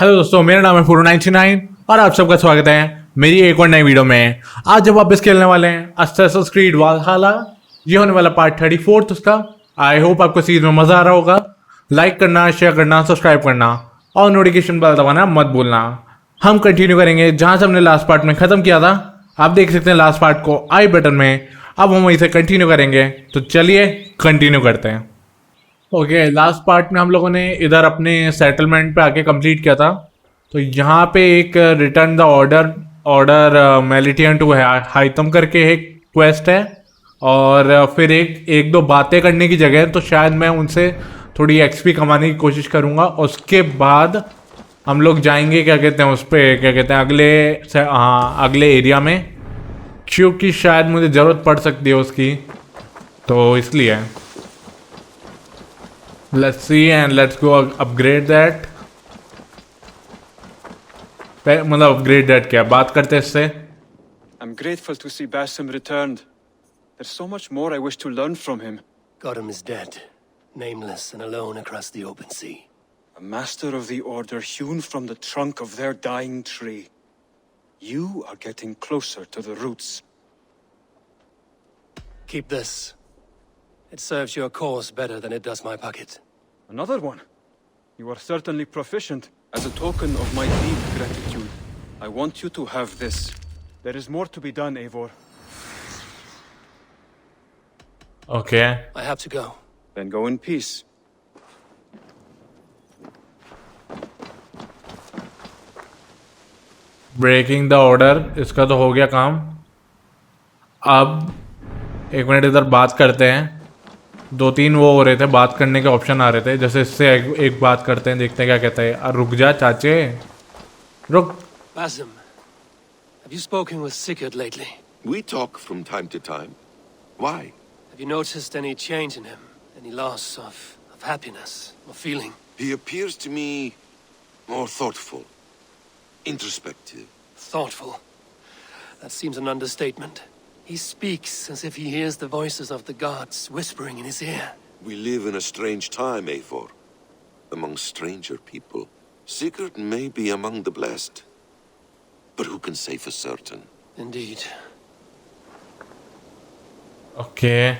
Hello दोस्तों, मेरा नाम है 499 और आप सबका स्वागत है मेरी एक और नई वीडियो में। आज जब वापस खेलने वाले हैं असैसिन्स क्रीड वालहाला। ये होने वाला पार्ट 34 उसका। आई होप आपको सीरीज में मजा आ रहा होगा। लाइक करना, शेयर करना, सब्सक्राइब करना और नोटिफिकेशन बेल दबाना मत भूलना। हम कंटिन्यू करेंगे जहां से हमने लास्ट पार्ट में खत्म किया था। आप देख सकते हैं लास्ट पार्ट को आई बटन में। अब हम वहीं से कंटिन्यू करेंगे, तो चलिए कंटिन्यू करते हैं। ओके, लास्ट पार्ट में हम लोगों ने इधर अपने सेटलमेंट पे आके कंप्लीट किया था। तो यहाँ पे एक रिटर्न द ऑर्डर ऑर्डर मेलिटियन टू है हाइतम करके एक क्वेस्ट है। और फिर एक एक दो बातें करने की जगह है, तो शायद मैं उनसे थोड़ी एक्सपी कमाने की कोशिश करूँगा। उसके बाद हम लोग जाएंगे, क्या कहते हैं उस पर, क्या कहते हैं अगले एरिया में, क्योंकि शायद मुझे ज़रूरत पड़ सकती है उसकी, तो इसलिए let's see and let's go upgrade that। मतलब upgrade that क्या बात करते हैं इससे। I'm grateful to see Basim returned. There's so much more I wish to learn from him. Gotham is dead, nameless and alone across the open sea. A master of the order hewn from the trunk of their dying tree. You are getting closer to the roots. Keep this. It serves your cause better than it does my pocket. Another one? You are certainly proficient. As a token of my deep gratitude, I want you to have this. There is more to be done, Eivor. Okay. I have to go. Then go in peace. Breaking the order, इसका तो हो गया काम। अब एक minute इधर बात करते हैं। दो तीन वो हो रहे थे, बात करने के ऑप्शन आ रहे थे। जैसे इससे एक बात करते हैं, देखते हैं क्या कहता है। रुक जा चाचे, रुक। Basim, have you spoken with Sigurd lately? We talk from time to time. Why? Have you noticed any change in him? Any loss of happiness or feeling? He appears to me more thoughtful, introspective. Thoughtful. That seems an understatement. He speaks as if he hears the voices of the gods whispering in his ear. We live in a strange time, Eivor. Among stranger people. Sigurd may be among the blessed. But who can say for certain? Indeed. Okay.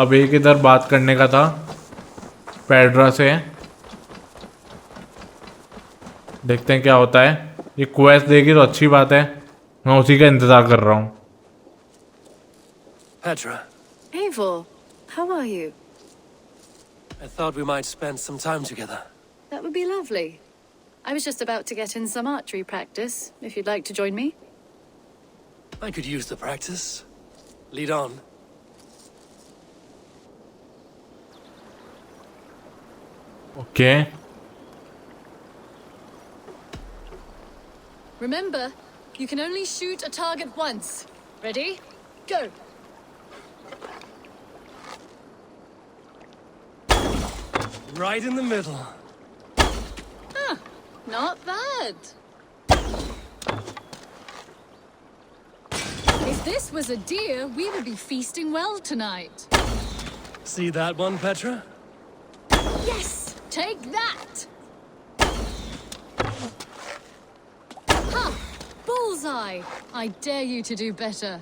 अब एक इधर बात करने का था पेड्रा से। देखते हैं क्या होता है। ये क्वेस्ट देगी तो अच्छी बात है, मैं उसी का इंतजार कर रहा हूँ। Petra. Eivor, how are you? I thought we might spend some time together. That would be lovely. I was just about to get in some archery practice, if you'd like to join me. I could use the practice. Lead on. Okay. Remember, you can only shoot a target once. Ready? Go! Right in the middle. Huh, not bad. If this was a deer, we would be feasting well tonight. See that one, Petra? Yes! Take that! Ha! Bullseye! I dare you to do better.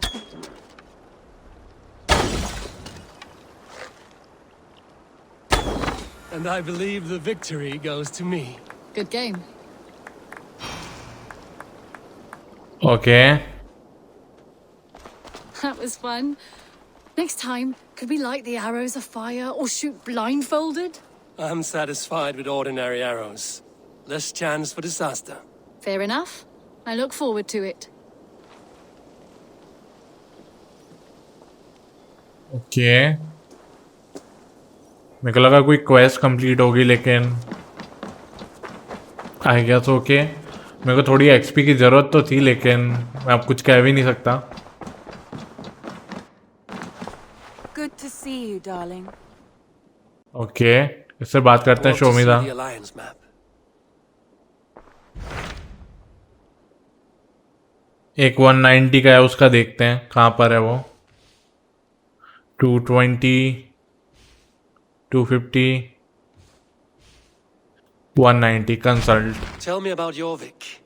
And I believe the victory goes to me. Good game. Okay. That was fun. Next time, could we light the arrows afire or shoot blindfolded? I'm satisfied with ordinary arrows. Less chance for disaster. Fair enough. I look forward to it. Okay. मेरे को लगा कोई quest complete होगी, लेकिन I guess okay. मेरे को थोड़ी XP की ज़रूरत तो थी, लेकिन मैं अब कुछ कह भी नहीं सकता। Good to see you, darling. Okay, इससे बात करते हैं। Show me the the alliance map. एक 190 का है, उसका देखते हैं कहाँ पर है वो। 220, 250, 190 consult. Tell me about Jorvik.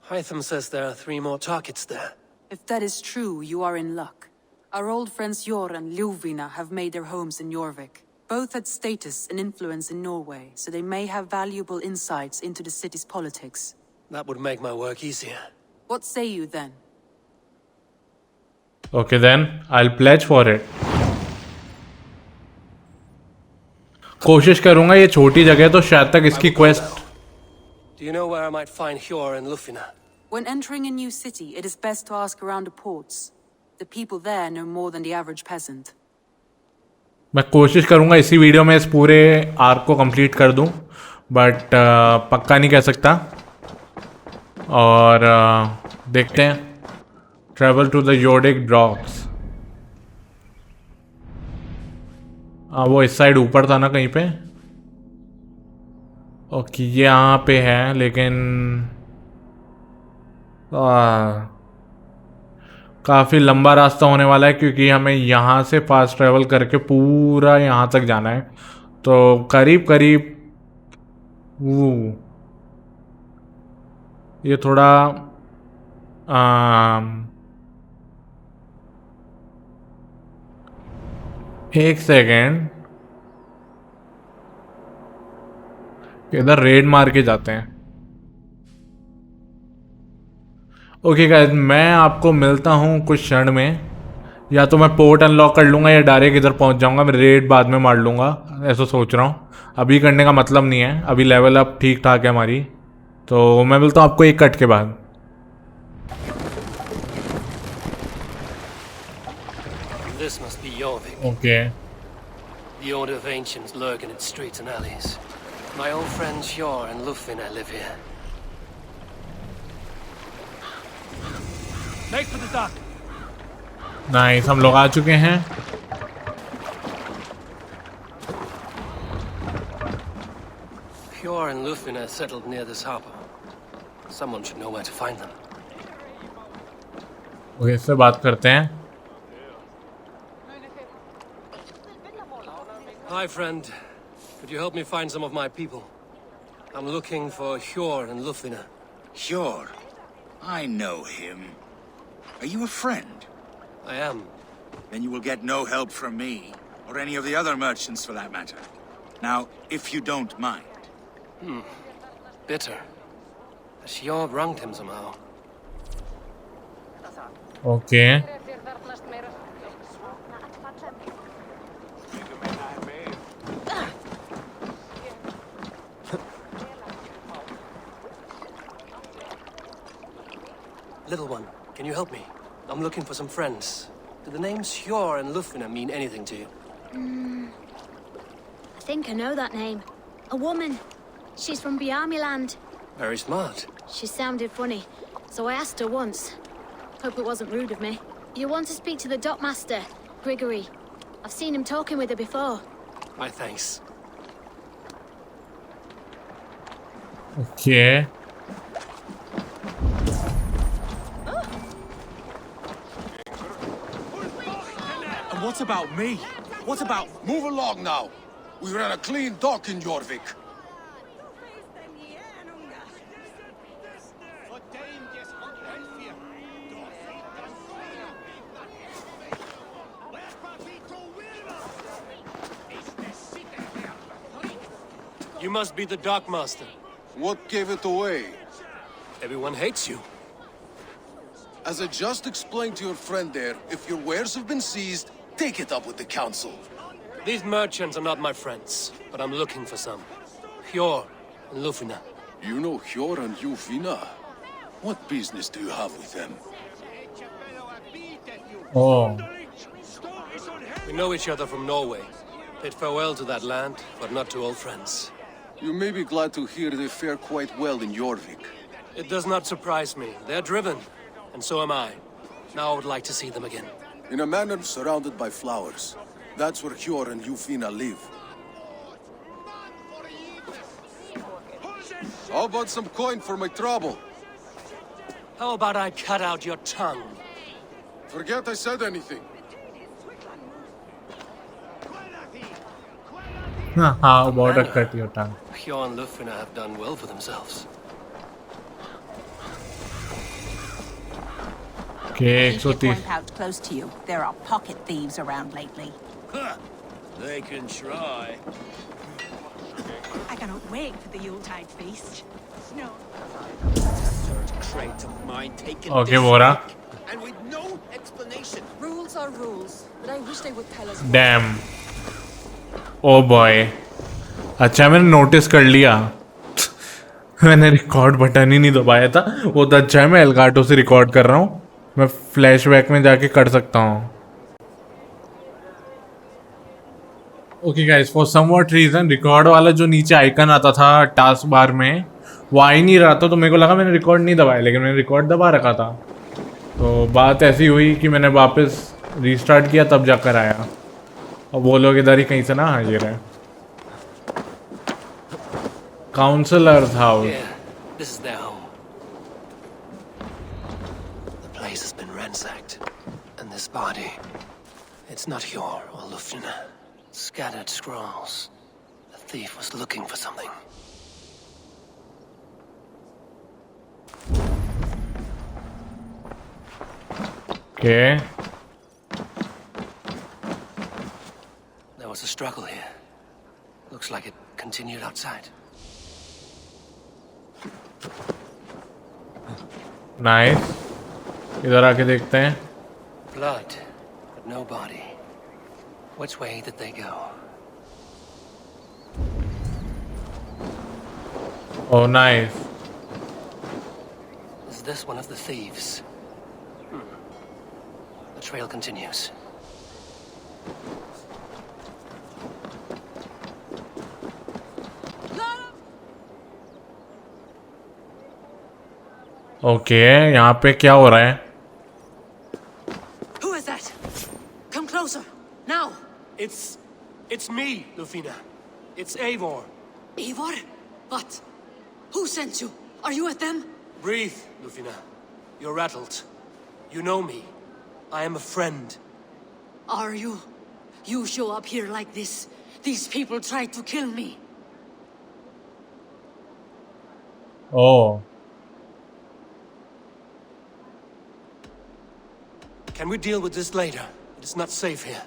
Hytham says there are 3 more targets there. If that is true, you are in luck. Our old friends Jor and Ljuvina have made their homes in Jorvik. Both had status and influence in Norway, so they may have valuable insights into the city's politics. That would make my work easier. What say you then? Okay, then I'll pledge for it. कोशिश करूंगा, ये छोटी जगह तो शायद तक इसकी quest. Do you know where I might find Hjor and Lufina? When entering a new city, it is best to ask around the ports. The people there know more than the average peasant. मैं कोशिश करूंगा इसी video में इस पूरे arc को complete कर दूं, बट पक्का नहीं कह सकता. और देखते हैं. ट्रैवल टू द योडिक ड्रॉप्स. वो इस साइड ऊपर था ना कहीं पे. ओके, ये यहाँ पे है, लेकिन काफ़ी लंबा रास्ता होने वाला है, क्योंकि हमें यहाँ से फास्ट ट्रैवल करके पूरा यहाँ तक जाना है. तो करीब करीब वो ये थोड़ा एक सेकेंड, इधर रेड मार के जाते हैं. ओके गाइस, मैं आपको मिलता हूँ कुछ क्षण में. या तो मैं पोर्ट अनलॉक कर लूँगा या डायरेक्ट इधर पहुँच जाऊँगा. मैं रेड बाद में मार लूँगा, ऐसा सोच रहा हूँ. अभी करने का मतलब नहीं है, अभी लेवल अप ठीक ठाक है हमारी. तो मैं मिलता हूँ आपको एक कट के बाद. This must be Jorvik. Okay. The Order of Ancients lurk in its streets and alleys. My old friends Hjor and Lufina live here. Make for the dock. Nice, हम लोग आ चुके हैं. Hjor and Lufina settled near this harbor. Someone should know where to find them. Okay, इससे बात करते हैं. Hi, friend. Could you help me find some of my people? I'm looking for Hjor and Lufina. Sure. I know him. Are you a friend? I am. Then you will get no help from me, or any of the other merchants for that matter. Now, if you don't mind. Bitter. Hjor wronged him somehow. Okay. Little one, can you help me? I'm looking for some friends. Do the names Hjor and Lufina mean anything to you? I think I know that name. A woman. She's from Biamiland. Very smart. She sounded funny, so I asked her once. Hope it wasn't rude of me. You want to speak to the dockmaster, Grigory. I've seen him talking with her before. My thanks. Okay. And what about me? What about... Move along now. We ran a clean dock in Jorvik. You must be the dockmaster. What gave it away? Everyone hates you. As I just explained to your friend there, if your wares have been seized, take it up with the council. These merchants are not my friends, but I'm looking for some. Hjor and Lufina. You know Hjor and Lufina? What business do you have with them? Oh. We know each other from Norway. Bid farewell to that land, but not to old friends. You may be glad to hear they fare quite well in Jorvik. It does not surprise me. They're driven, and so am I. Now I would like to see them again. In a manor surrounded by flowers. That's where Hjor and Lufina live. How about some coin for my trouble? How about I cut out your tongue? Forget I said anything. हाँ बहुत कटी होता है. Hjorn and Lufina have done well for themselves. Okay, Keep your 130. coin pouch close to you. There are pocket thieves around lately. They can try. I cannot wait for the Yuletide feast. Snow. Third crate of mine taken Okay, this Bora. week, and with no explanation. Rules are rules, but I wish they would tell us. Damn. Oh boy. अच्छा मैंने notice कर लिया. मैंने record button ही नहीं दबाया था. वो तो अच्छा है मैं एलगाटो से रिकॉर्ड कर रहा हूँ. मैं फ्लैशबैक में जाके कर सकता हूँ. Okay guys, for some what reason record वाला जो नीचे आइकन आता था टास्क बार में वो आ ही नहीं रहा था. तो मेरे को लगा मैंने रिकॉर्ड नहीं दबाया, लेकिन मैंने रिकॉर्ड दबा रखा था. तो बात ऐसी हुई कि मैंने वापस रीस्टार्ट किया तब जाकर आया. और वो लोग इधर ही कहीं से ना हाजिर है. Counsellors house. Yeah, this is their home. The place has been ransacked. And this body, it's not Hjor or Lufina. Scattered scrolls. The thief was looking for something. Okay. There was a struggle here. Looks like it continued outside. Nice. इधर आके देखते हैं. Blood, but no body. Which way did they go? Oh, nice. Is this one of the thieves? The trail continues. Okay, यहाँ पे क्या हो रहा है? Who is that? Come closer, now. It's me, Lufina. It's Eivor. Eivor? What? Who sent you? Are you with them? Breathe, Lufina. You're rattled. You know me. I am a friend. Are you? You show up here like this. These people tried to kill me. Oh. Can we deal with this later? It is not safe here.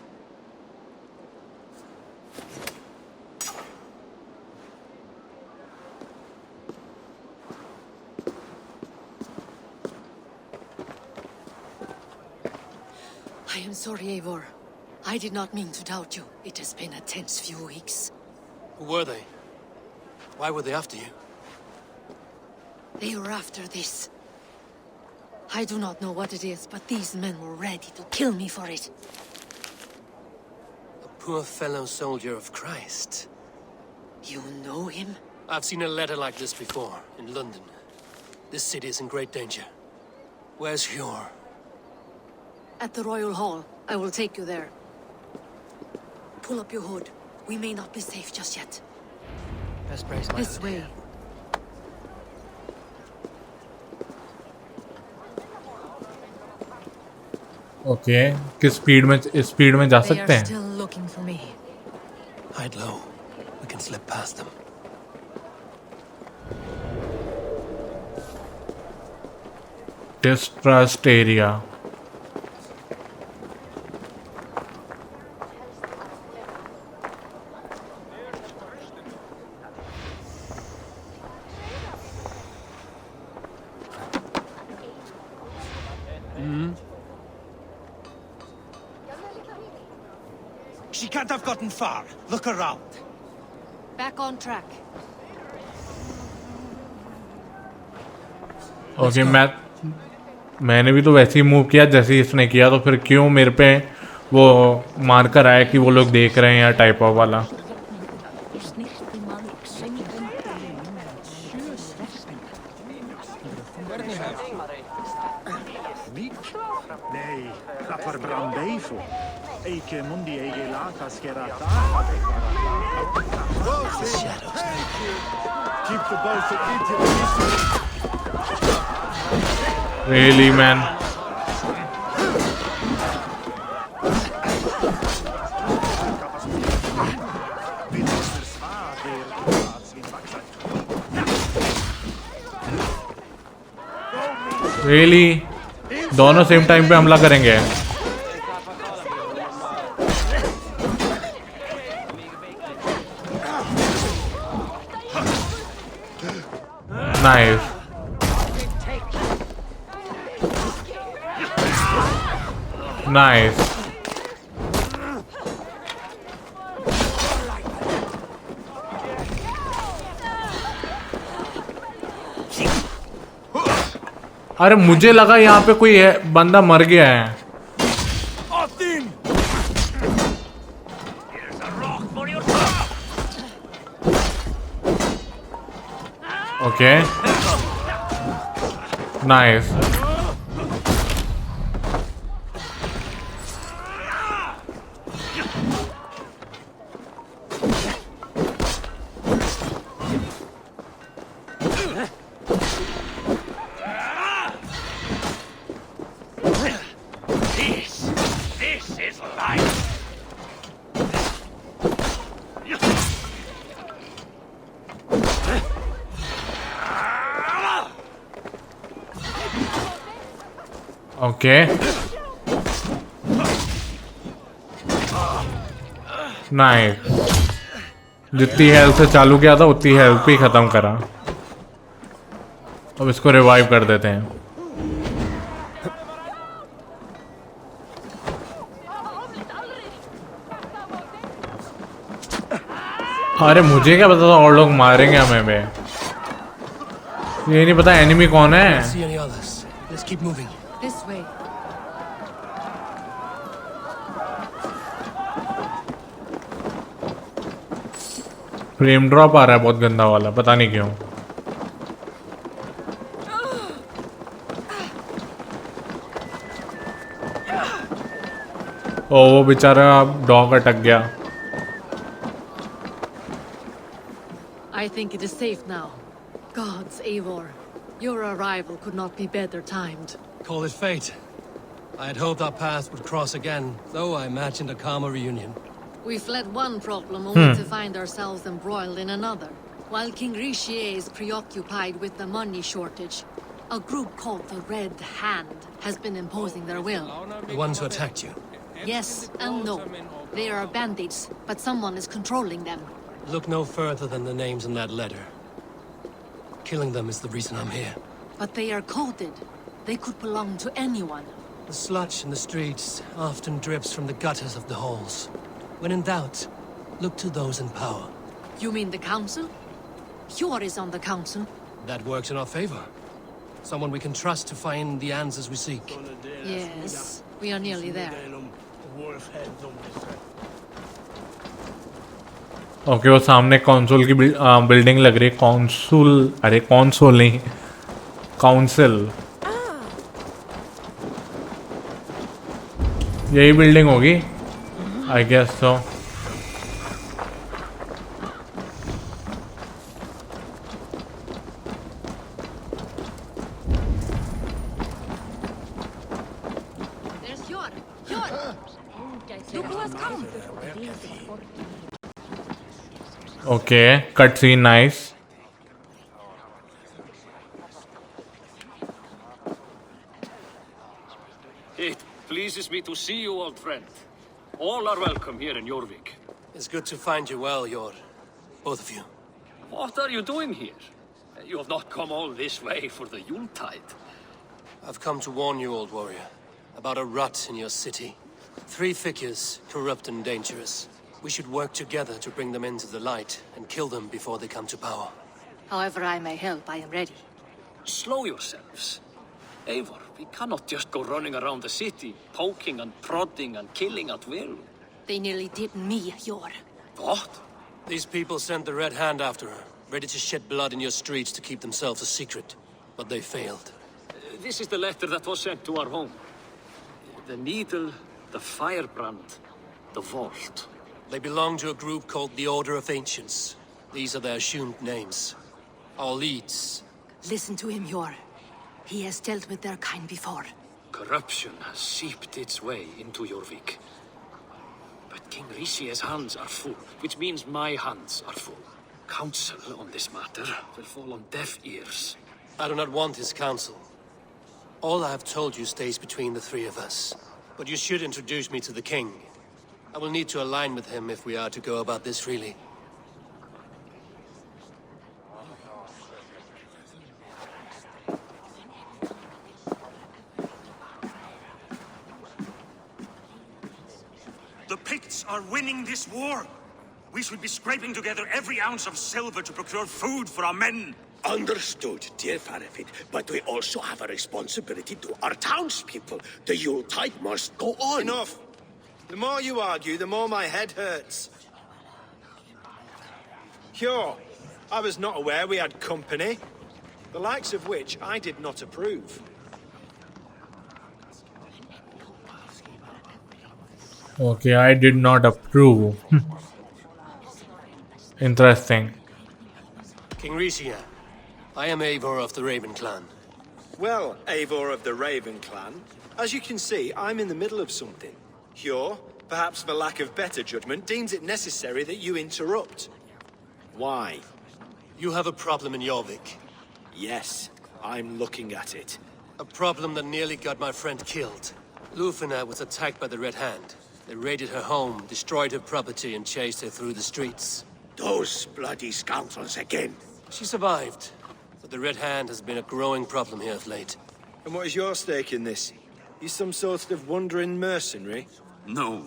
I am sorry, Eivor. I did not mean to doubt you. It has been a tense few weeks. Who were they? Why were they after you? They were after this. I do not know what it is, but these men were ready to kill me for it. A poor fellow soldier of Christ. You know him? I've seen a letter like this before, in London. This city is in great danger. Where's Hjor? At the Royal Hall. I will take you there. Pull up your hood. We may not be safe just yet. Best brace my This hood way. here. Okay, किस speed में जा They सकते are हैं? still looking for me. Hide low. We can slip past them. Distrust area. She can't have gotten far. Look around. Back on track. Okay, मैंने भी तो वैसे ही move किया जैसे ही इसने किया. तो फिर क्यों मेरे पे वो मार्कर आया कि वो लोग देख रहे हैं या टाइप ऑफ वाला? Nee, kapar brandeifu. Eike mundi ege lata skerata. Keep the boat into the Really, man? Really दोनों सेम टाइम पे हमला करेंगे? Nice nice. अरे मुझे लगा यहाँ पे कोई है, बंदा मर गया है। Okay nice. Okay nice. जितनी हेल्थ से चालू किया था उतनी हेल्थ पे ही खत्म करा। अब इसको रिवाइव कर देते हैं। अरे मुझे क्या पता था और लोग मारेंगे हमें बे। ये नहीं पता एनिमी कौन है। This way. फ्रेम ड्रॉप आ रहा है बहुत गंदा वाला, पता नहीं क्यों। ओ वो बेचारा डॉग अटक गया। I think it is safe now. Gods, Eivor. Your arrival could not be better timed. Call it fate. I had hoped our paths would cross again, though I imagined a calmer reunion. We fled one problem only to find ourselves embroiled in another. While King Richier is preoccupied with the money shortage, a group called the Red Hand has been imposing their will. The ones who attacked you? Yes and no. They are bandits, but someone is controlling them. Look no further than the names in that letter. Killing them is the reason I'm here. But they are coded. They could belong to anyone. The sludge in the streets often drips from the gutters of the halls. When in doubt, look to those in power. You mean the council? Hjor is on the council. That works in our favor. Someone we can trust to find the answers we seek. Yes, we are nearly there. Okay वो सामने console की building लग रही है। Consul, अरे console नहीं, council. यही building होगी I guess so. There's Hjor. Hjor! Look who has come. Okay cut scene nice. It pleases me to see you, old friend. All are welcome here in Jorvik. It's good to find you well, Yor. Both of you. What are you doing here? You have not come all this way for the Yuletide. I've come to warn you, old warrior, about a rut in your city. 3 figures, corrupt and dangerous. We should work together to bring them into the light and kill them before they come to power. However I may help, I am ready. Slow yourselves. Eivor, we cannot just go running around the city, poking and prodding and killing at will. They nearly did me, Hjor. What? These people sent the Red Hand after her, ready to shed blood in your streets to keep themselves a secret. But they failed. This is the letter that was sent to our home. The needle, the firebrand, the vault. They belong to a group called the Order of Ancients. These are their assumed names. Our leads. Listen to him, Hjor. He has dealt with their kind before. Corruption has seeped its way into Jorvik. But King Richier's hands are full, which means my hands are full. Counsel on this matter will fall on deaf ears. I do not want his counsel. All I have told you stays between the three of us. But you should introduce me to the king. I will need to align with him if we are to go about this freely. The Picts are winning this war. We should be scraping together every ounce of silver to procure food for our men. Understood, dear Faravid, but we also have a responsibility to our townspeople. The Yuletide must go on. Enough! The more you argue, the more my head hurts. Sure, I was not aware we had company, the likes of which I did not approve. Okay, I did not approve. Interesting. King Rishia, I am Eivor of the Raven clan. Well, Eivor of the Raven clan, as you can see, I'm in the middle of something. Hjor, perhaps for lack of better judgment, deems it necessary that you interrupt. Why? You have a problem in Jorvik. Yes, I'm looking at it. A problem that nearly got my friend killed. Lufina was attacked by the Red Hand. They raided her home, destroyed her property, and chased her through the streets. Those bloody scoundrels again. She survived, but the Red Hand has been a growing problem here of late. And what is your stake in this? You some sort of wandering mercenary? No.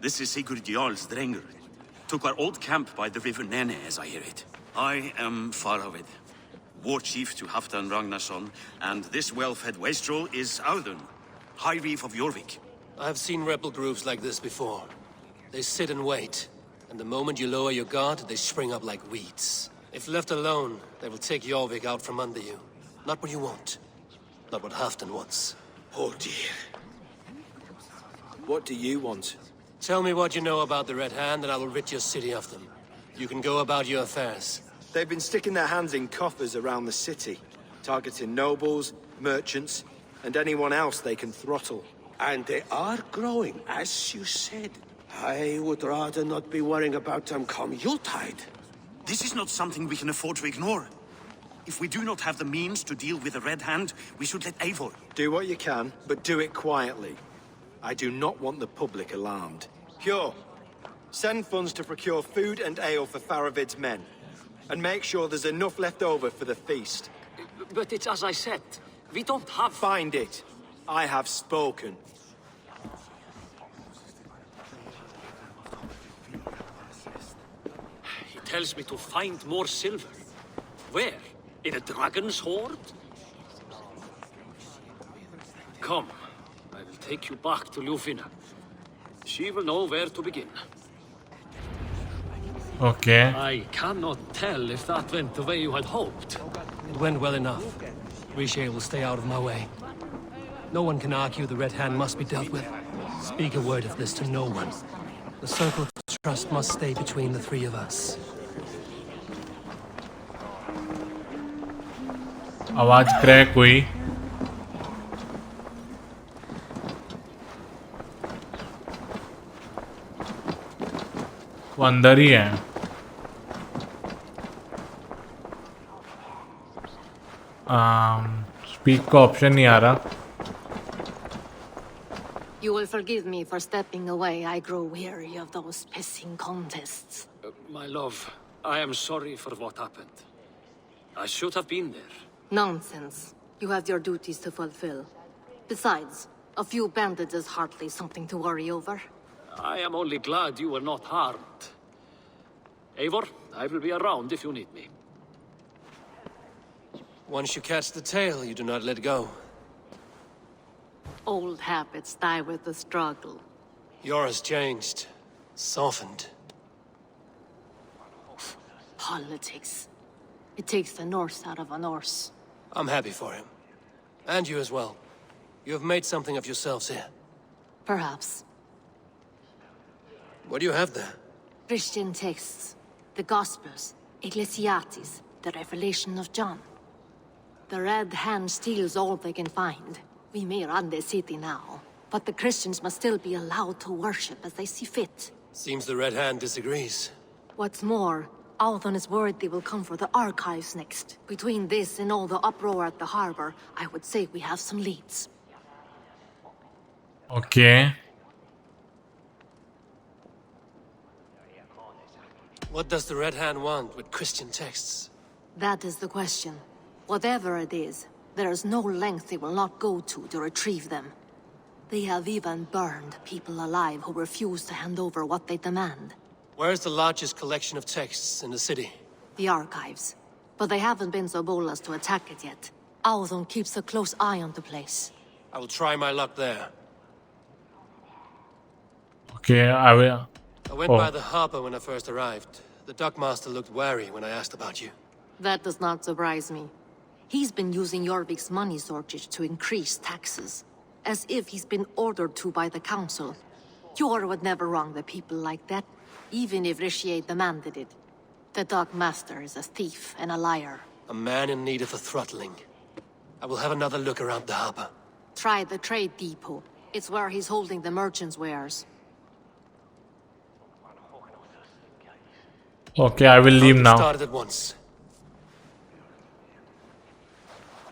This is Sigurd Jarl's Drenger. Took our old camp by the river Nene, as I hear it. I am Faravid, war chief to Halfdan Ragnarsson, and this well-fed wastrel is Audun, High Reef of Jorvik. I have seen rebel groups like this before. They sit and wait, and the moment you lower your guard, they spring up like weeds. If left alone, they will take Jorvik out from under you. Not what you want. Not what Halfdan wants. Oh dear. What do you want? Tell me what you know about the Red Hand, and I will rid your city of them. You can go about your affairs. They've been sticking their hands in coffers around the city, targeting nobles, merchants, and anyone else they can throttle. And they are growing, as you said. I would rather not be worrying about them come Yuletide. This is not something we can afford to ignore. If we do not have the means to deal with the Red Hand, we should let Eivor. Do what you can, but do it quietly. I do not want the public alarmed. Hjor, send funds to procure food and ale for Faravid's men. And make sure there's enough left over for the feast. But it's as I said. We don't have... Find it. I have spoken. He tells me to find more silver. Where? In a dragon's hoard? Come. I will take you back to Lufina. She will know where to begin. Okay. I cannot tell if that went the way you had hoped. It went well enough. Rishe will stay out of my way. No one can argue the Red Hand must be dealt with. Speak a word of this to no one. The circle of trust must stay between the three of us. आवाज crack हुई. वो अंदर ही है. Speak का option नहीं आ रहा. You will forgive me for stepping away. I grow weary of those pissing contests. My love, I am sorry for what happened. I should have been there. Nonsense. You have your duties to fulfill. Besides, a few bandits is hardly something to worry over. I am only glad you were not harmed. Eivor, I will be around if you need me. Once you catch the tail, you do not let go. Old habits die with the struggle. Yours changed. Softened. Politics. It takes the Norse out of a Norse. I'm happy for him. And you as well. You have made something of yourselves here. Perhaps. What do you have there? Christian texts. The Gospels. Ecclesiastes. The Revelation of John. The Red Hand steals all they can find. We may run the city now, but the Christians must still be allowed to worship as they see fit. Seems the Red Hand disagrees. What's more, Althon is worried they will come for the archives next. Between this and all the uproar at the harbor, I would say we have some leads. Okay. What does the Red Hand want with Christian texts? That is the question. Whatever it is, there is no length they will not go to retrieve them. They have even burned people alive who refuse to hand over what they demand. Where's the largest collection of texts in the city? The archives. But they haven't been so bold as to attack it yet. Althon keeps a close eye on the place. I will try my luck there. Okay, I will. I went by the harbor when I first arrived. The dockmaster looked wary when I asked about you. That does not surprise me. He's been using Jorvik's money shortage to increase taxes. As if he's been ordered to by the council. Jor would never wrong the people like that, even if Richier demanded it. The dockmaster is a thief and a liar. A man in need of a throttling. I will have another look around the harbor. Try the trade depot. It's where he's holding the merchants' wares. Okay, I will leave now. Started at once.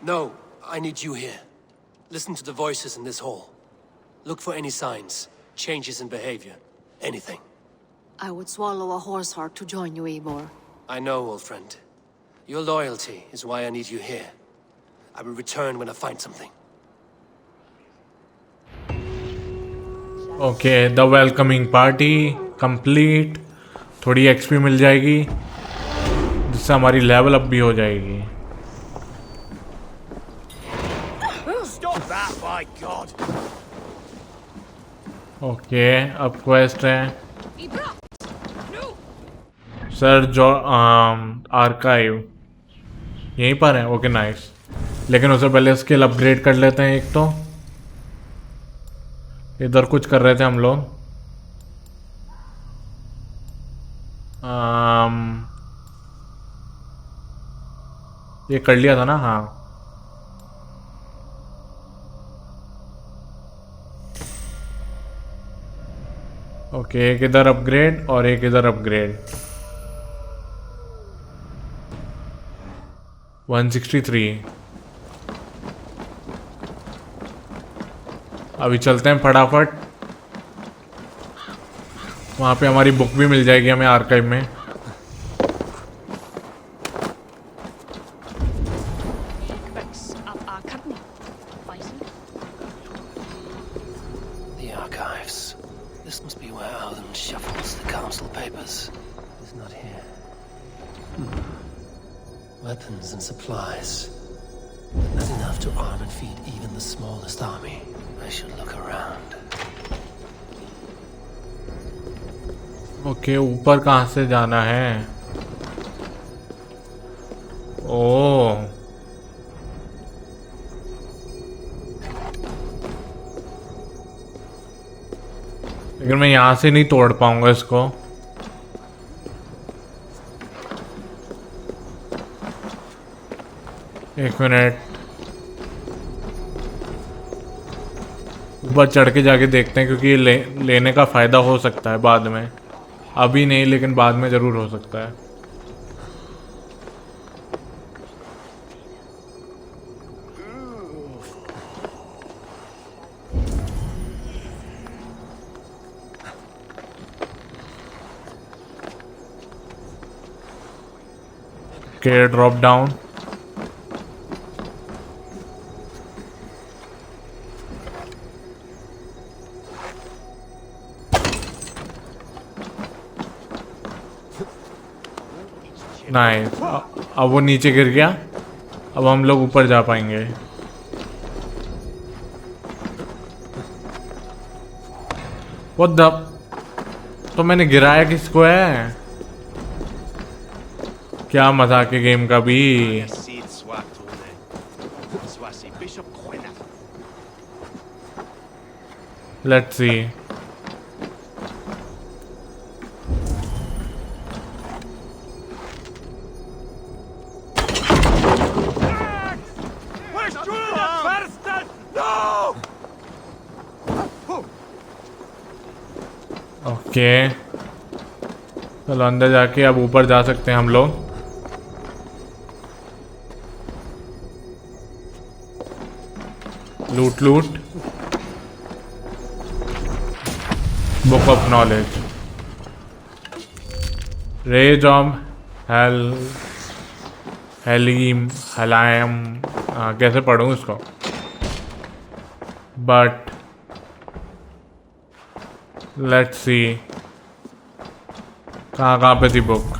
No, I need you here. Listen to the voices in this hall. Look for any signs, changes in behavior, anything. I would swallow a horse heart to join you, Eivor. I know, old friend. Your loyalty is why I need you here. I will return when I find something. Okay, the welcoming party complete. थोड़ी XP मिल जाएगी जिससे हमारी level up भी हो जाएगी. Okay, अब quest है sir जो आर्काइव यहीं पर है. Okay nice. लेकिन उससे पहले स्किल अपग्रेड कर लेते हैं. एक तो इधर कुछ कर रहे थे हम लोग. ये कर लिया था ना. हाँ, ओके. एक इधर अपग्रेड और एक इधर अपग्रेड. 163. अभी चलते हैं फटाफट. वहाँ पे हमारी बुक भी मिल जाएगी हमें आर्काइव में. The archives. This must be where Alden shuffles the council papers. He's not here. Weapons and supplies. But not enough to arm and feed even the smallest army. I should look around. Okay, ऊपर कहाँ से जाना है? ओह, लेकिन मैं यहाँ से नहीं तोड़ पाऊंगा इसको. एक मिनट, ऊपर चढ़ के जाके देखते हैं क्योंकि ये लेने का फ़ायदा हो सकता है बाद में. अभी नहीं, लेकिन बाद में ज़रूर हो सकता है. Okay, drop down. नाइस. अब वो नीचे गिर गया. अब हम लोग ऊपर जा पाएंगे. What the? तो मैंने गिराया किसको है? क्या मजाक है गेम का भी. Let's see. ओके, चलो अंदर जाके अब ऊपर जा सकते हैं हम लोग। लूट लूट। Book of knowledge. Rays of हेलीम हलायम, कैसे पढ़ूँ इसको? बट लेट्स सी कहाँ पे थी book.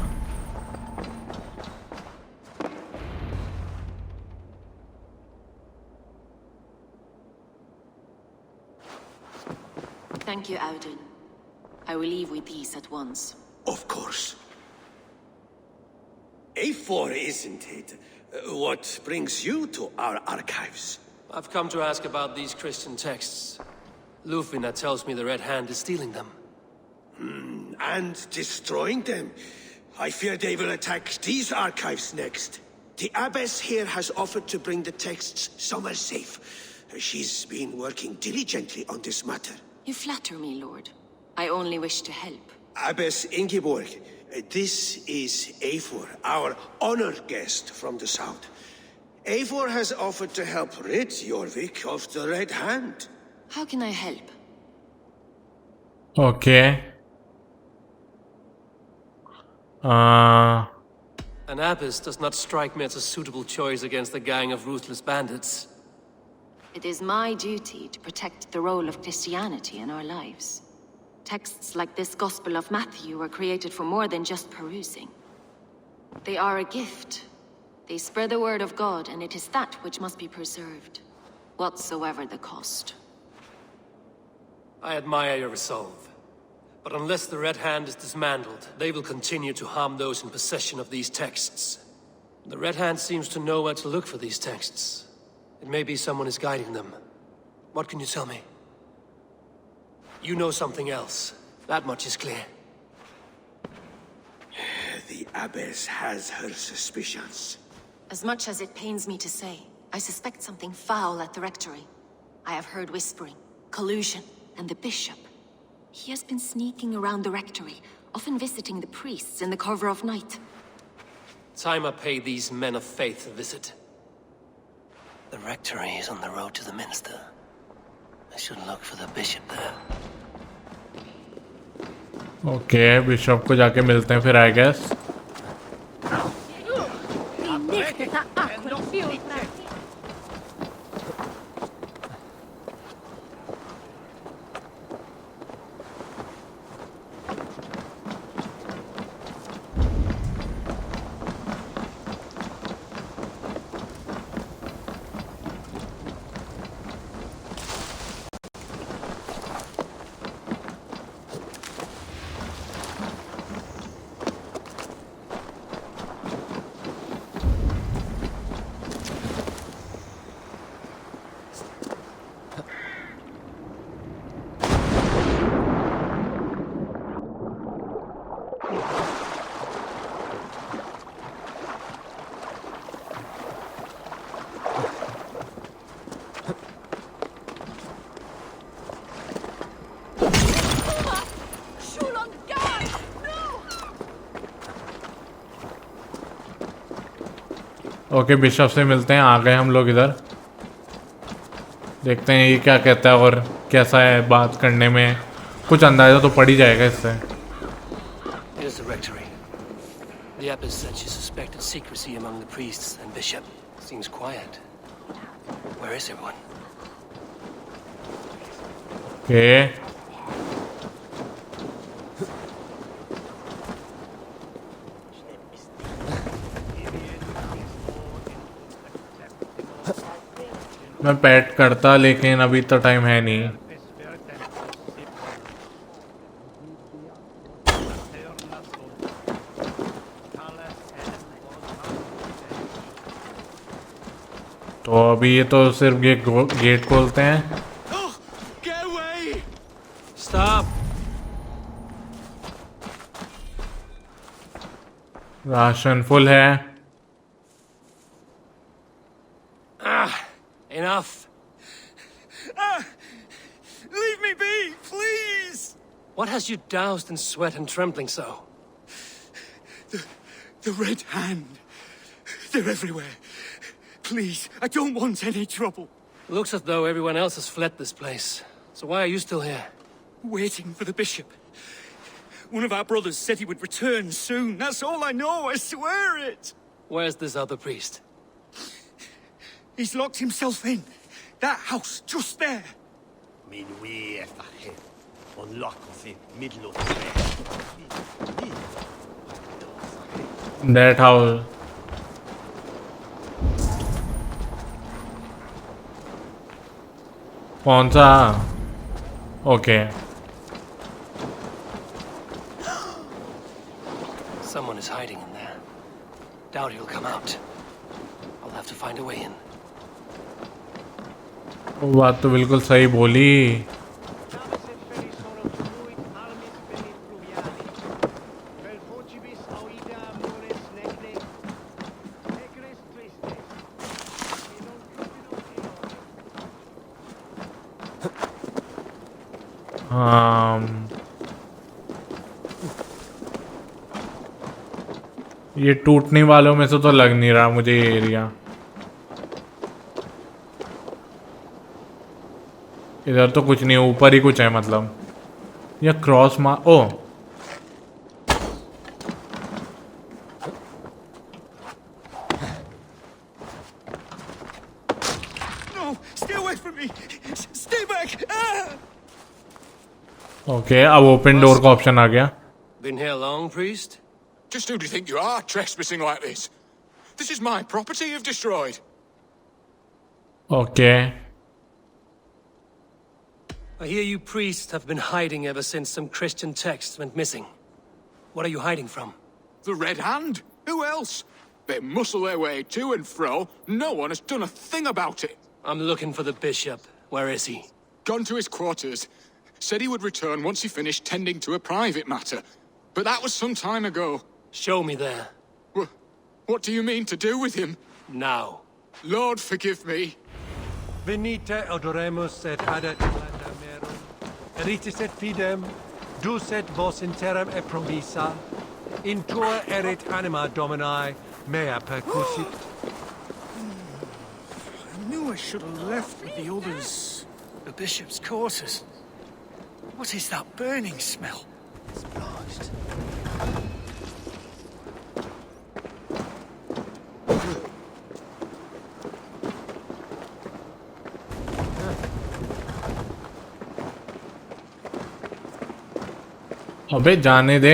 Thank you, Audun. I will leave with these at once. Of course. Eivor, isn't it? What brings you to our archives? I've come to ask about these Christian texts. Lufina tells me the Red Hand is stealing them. And destroying them. I fear they will attack these archives next. The abbess here has offered to bring the texts somewhere safe. She's been working diligently on this matter. You flatter me, Lord. I only wish to help. Abbess Ingeborg, this is Eivor, our honored guest from the south. Eivor has offered to help rid Jorvik of the Red Hand. How can I help? Okay. An abbess does not strike me as a suitable choice against a gang of ruthless bandits. It is my duty to protect the role of Christianity in our lives. Texts like this Gospel of Matthew were created for more than just perusing. They are a gift. They spread the word of God, and it is that which must be preserved, whatsoever the cost. I admire your resolve. But unless the Red Hand is dismantled, they will continue to harm those in possession of these texts. The Red Hand seems to know where to look for these texts. It may be someone is guiding them. What can you tell me? You know something else. That much is clear. The abbess has her suspicions. As much as it pains me to say, I suspect something foul at the rectory. I have heard whispering, collusion, and the bishop. He has been sneaking around the rectory, often visiting the priests in the cover of night. Time I pay these men of faith a visit. The rectory is on the road to the minster. I should look for the bishop there. Okay, bishop को जाके मिलते हैं फिर I guess. Okay bishop से मिलते हैं। आ गए हम लोग इधर। देखते हैं ये क्या कहता है और कैसा है बात करने में। कुछ अंदाजा तो पड़ ही जाएगा इससे। Here's the rectory. The abbess said she suspected secrecy among the priests and bishop. Seems quiet. Where is everyone? Okay. मैं पैट करता लेकिन अभी तो टाइम है नहीं। तो अभी ये तो सिर्फ ये गेट खोलते हैं। Stop. राशन फुल है। Enough. Leave me be, please! What has you doused in sweat and trembling so? The Red Hand. They're everywhere. Please, I don't want any trouble. Looks as though everyone else has fled this place. So why are you still here? Waiting for the bishop. One of our brothers said he would return soon. That's all I know, I swear it. Where's this other priest? He's locked himself in. That house, just there. That house. कौन सा? Okay. Someone is hiding in there. Doubt he'll come out. I'll have to find a way in. वो बात तो बिल्कुल सही बोली. ये टूटने वालों में से तो लग नहीं रहा मुझे ये एरिया. इधर तो कुछ नहीं, ऊपर ही कुछ है मतलब. ये क्रॉस मार. ओ No, stay away from me. Stay back. Okay, अब ओपन डोर का ऑप्शन आ गया. Been here long, priest? Just who do you think you are, trespassing like this? This is my property you've destroyed. Okay. I hear you priests have been hiding ever since some Christian texts went missing. What are you hiding from? The Red Hand? Who else? They muscle their way to and fro. No one has done a thing about it. I'm looking for the bishop. Where is he? Gone to his quarters. Said he would return once he finished tending to a private matter. But that was some time ago. Show me there. What do you mean to do with him? Now. Lord, forgive me. Venite adoremus et adet landa merum. Eritis et fidem, dus et vos in terram e promissa. In tua erit anima Domini, mea percussit. I knew I should have left with the others. The bishop's quarters. What is that burning smell? It's blast. अबे जाने दे.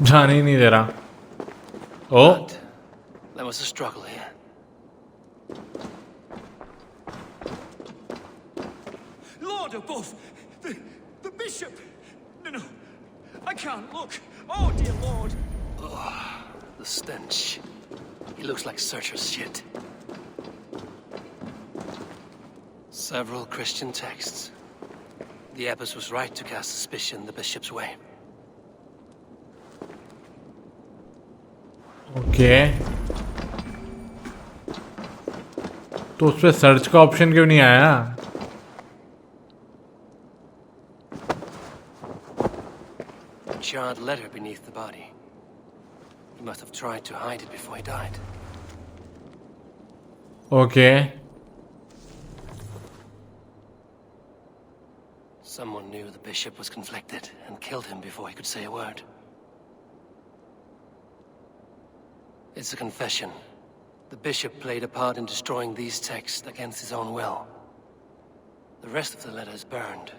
जाने ही नहीं दे रहा. ओ There was a struggle here. Lord above! The bishop! No, I can't look. Oh, dear Lord! Oh, the stench. He looks like searcher's shit. Several Christian texts. The abbess was right to cast suspicion the bishop's way. Okay. तो उस पे search का option क्यों नहीं आया? A charred letter beneath the body. He must have tried to hide it before he died. Okay. Someone knew the bishop was conflicted and killed him before he could say a word. It's a confession. The bishop played a part in destroying these texts against his own will. The rest of the letter is burned,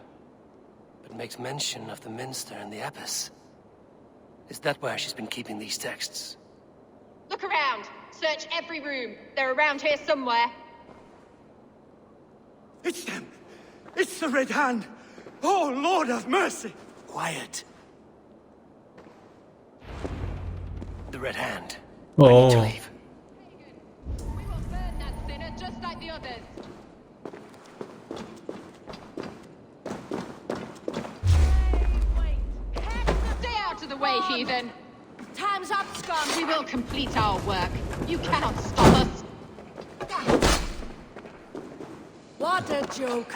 but makes mention of the minster and the abbess. Is that where she's been keeping these texts? Look around. Search every room. They're around here somewhere. It's them! It's the Red Hand! Oh, Lord have mercy! Quiet. The Red Hand. Oh. I need to leave. We will burn that sinner just like the others. Stay out of the way, heathen! Time's up, scum! We will complete our work. You cannot stop us. What a joke.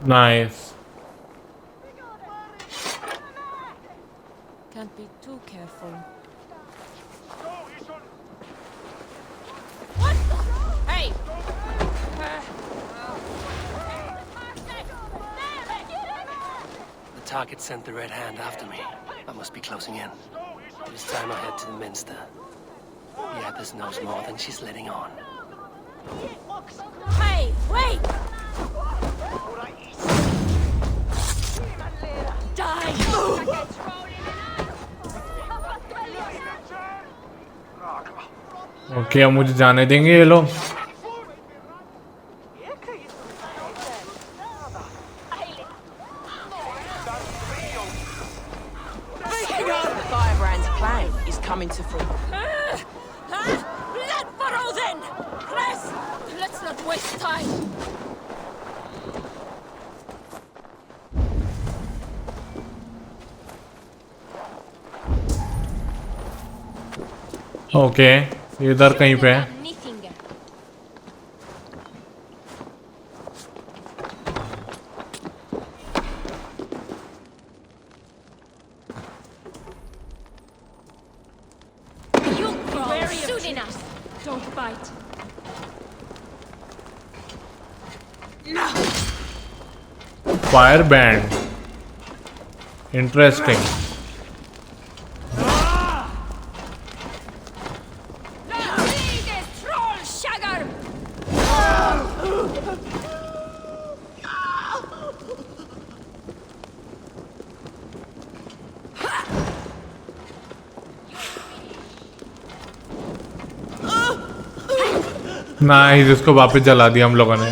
Nice. Can't be too careful. What the? Hey! The target sent the Red Hand after me. I must be closing in. It is time I head to the Minster. The Abbess knows more than she's letting on. Hey, wait! Die! Okay, अब मुझे जाने देंगे ये लोग? Firebrand's plan is coming to fruit. Let burrow then! Press! Let's not waste time! Okay, इधर कहीं पे है। Don't bite. Fire band, interesting. Nice, इसको वापस जला दिया हम लोगों ने।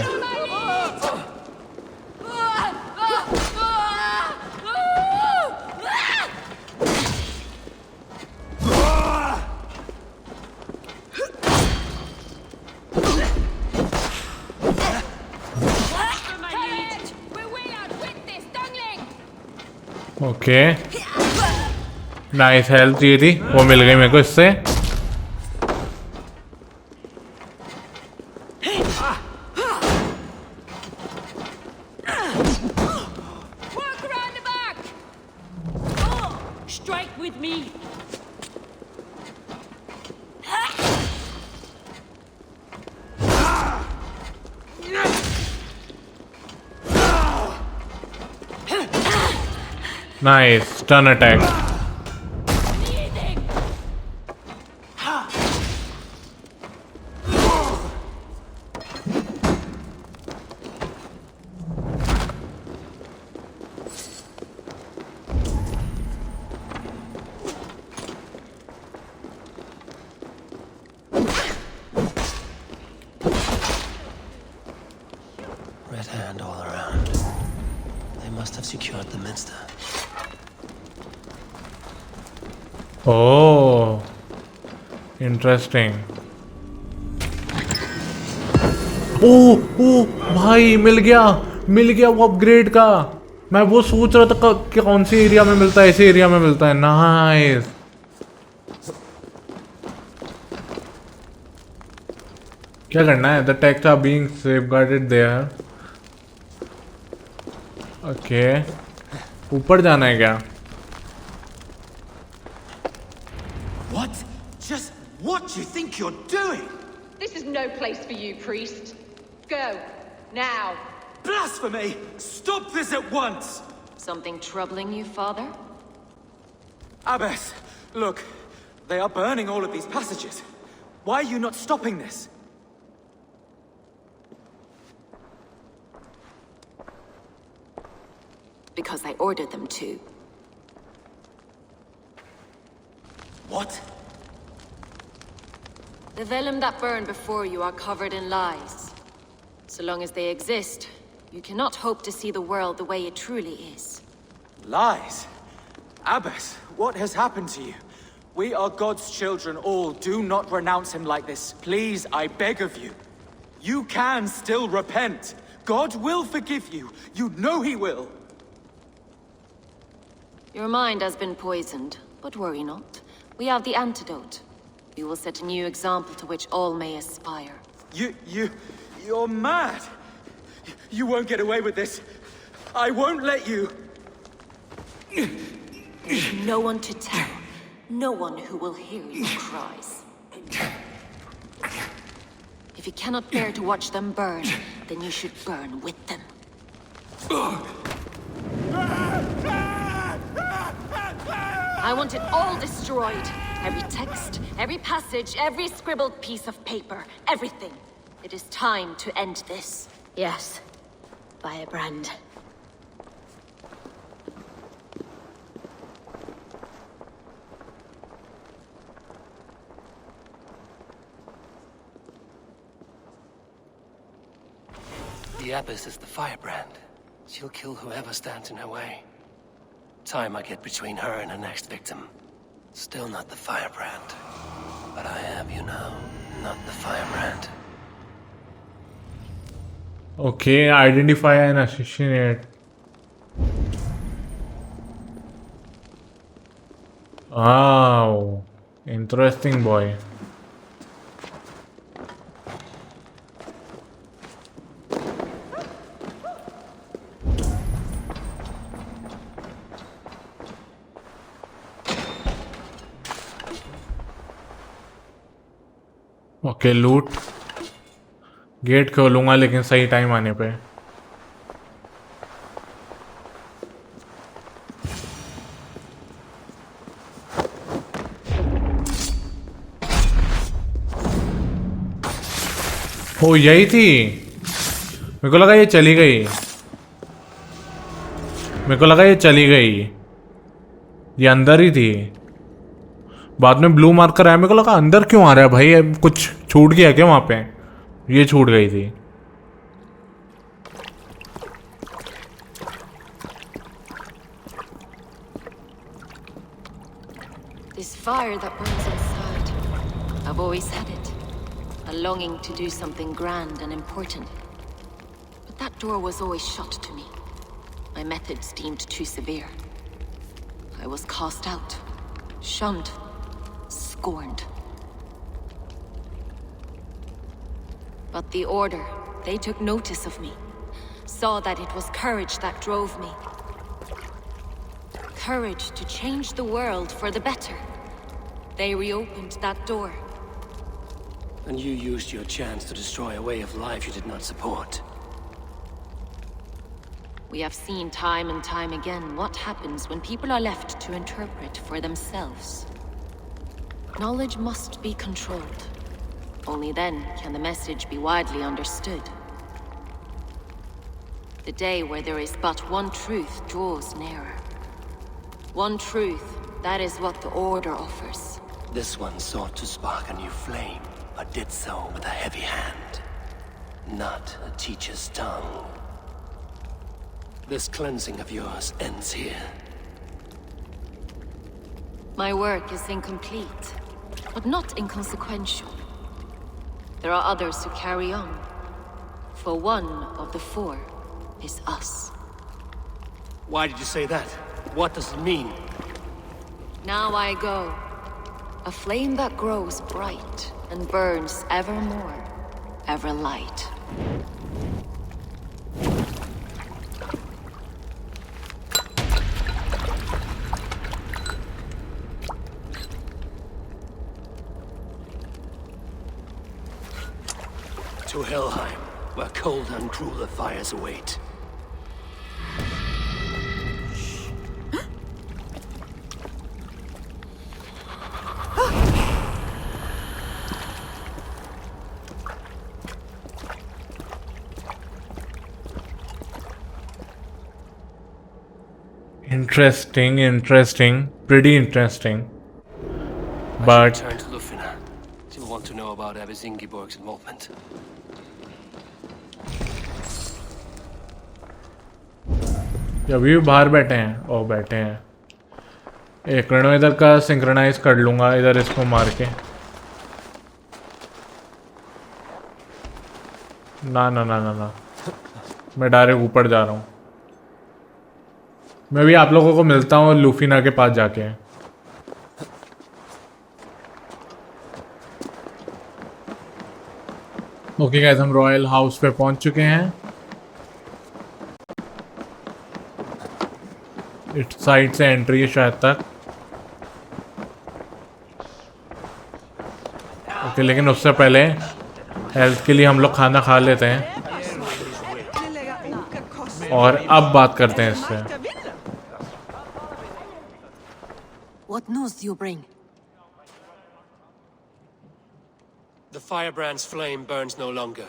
ओके, नाइस, हेल्थ चाहिए थी, वो मिल गई मेरे को इससे। Nice, stun attack. Red Hand all around. They must have secured the Minster. Oh, interesting. ओ भाई, मिल गया वो अपग्रेड का। मैं वो सोच रहा था कि कौन सी एरिया में मिलता है, ऐसे एरिया में मिलता है। नाइस। क्या करना है? The text are being safeguarded there. Okay, ऊपर जाना है क्या? What? Just what do you think you're doing? This is no place for you, priest. Go, now. Blasphemy! Stop this at once! Something troubling you, father? Abbess, look. They are burning all of these passages. Why are you not stopping this? Because I ordered them to. What? The vellum that burned before you are covered in lies. So long as they exist, you cannot hope to see the world the way it truly is. Lies? Abbess, what has happened to you? We are God's children all. Do not renounce him like this. Please, I beg of you. You can still repent. God will forgive you. You know he will. Your mind has been poisoned, but worry not. We have the antidote. We will set a new example to which all may aspire. You're mad. You won't get away with this. I won't let you. There's no one to tell. No one who will hear your cries. If you cannot bear to watch them burn, then you should burn with them. I want it all destroyed. Every text, every passage, every scribbled piece of paper, everything. It is time to end this. Yes. Firebrand. The Abbess is the firebrand. She'll kill whoever stands in her way. Time I get between her and her next victim. Still not the firebrand. But I have you now, not the firebrand. Okay, identify and assassinate. Wow, interesting boy. Okay लूट gate खोलूंगा लेकिन सही time आने पे ओ यही थी मेरे को लगा ये चली गई ये अंदर ही थी बाद में ब्लू मार्कर आया मेरे को लगा अंदर क्यों आ रहा है भाई कुछ छूट गया क्या वहां पे ये छूट गई थी This fire that burns inside, I've always had it. A longing to do something grand and important. But that door was always shut to me. My methods deemed too severe. I was cast out, shunned, scorned. But the Order, they took notice of me. Saw that it was courage that drove me. Courage to change the world for the better. They reopened that door. And you used your chance to destroy a way of life you did not support. We have seen time and time again what happens when people are left to interpret for themselves. Knowledge must be controlled. Only then can the message be widely understood. The day where there is but one truth draws nearer. One truth, that is what the Order offers. This one sought to spark a new flame, but did so with a heavy hand. Not a teacher's tongue. This cleansing of yours ends here. My work is incomplete, but not inconsequential. There are others who carry on. For one of the four is us. Why did you say that? What does it mean? Now I go. A flame that grows bright and burns ever more, ever light. To Helheim, where cold and crueler fires await. Interesting, pretty interesting. But Turn to Lufina. She'll want to know about Abbess Ingeborg's involvement. अभी भी बाहर बैठे हैं और बैठे हैं एक minute में इधर का सिंक्रोनाइज कर लूंगा इधर इसको मार के ना ना ना ना ना मैं डायरेक्ट ऊपर जा रहा हूँ मैं भी आप लोगों को मिलता हूँ लूफिना के पास जाके ओके गाइस हम रॉयल हाउस पे पहुंच चुके हैं इस साइड से एंट्री है शायद तक। ओके, लेकिन उससे पहले हेल्थ के लिए हम लोग खाना खा लेते हैं और अब बात करते हैं इससे। What news do you bring? The firebrand's flame burns no longer.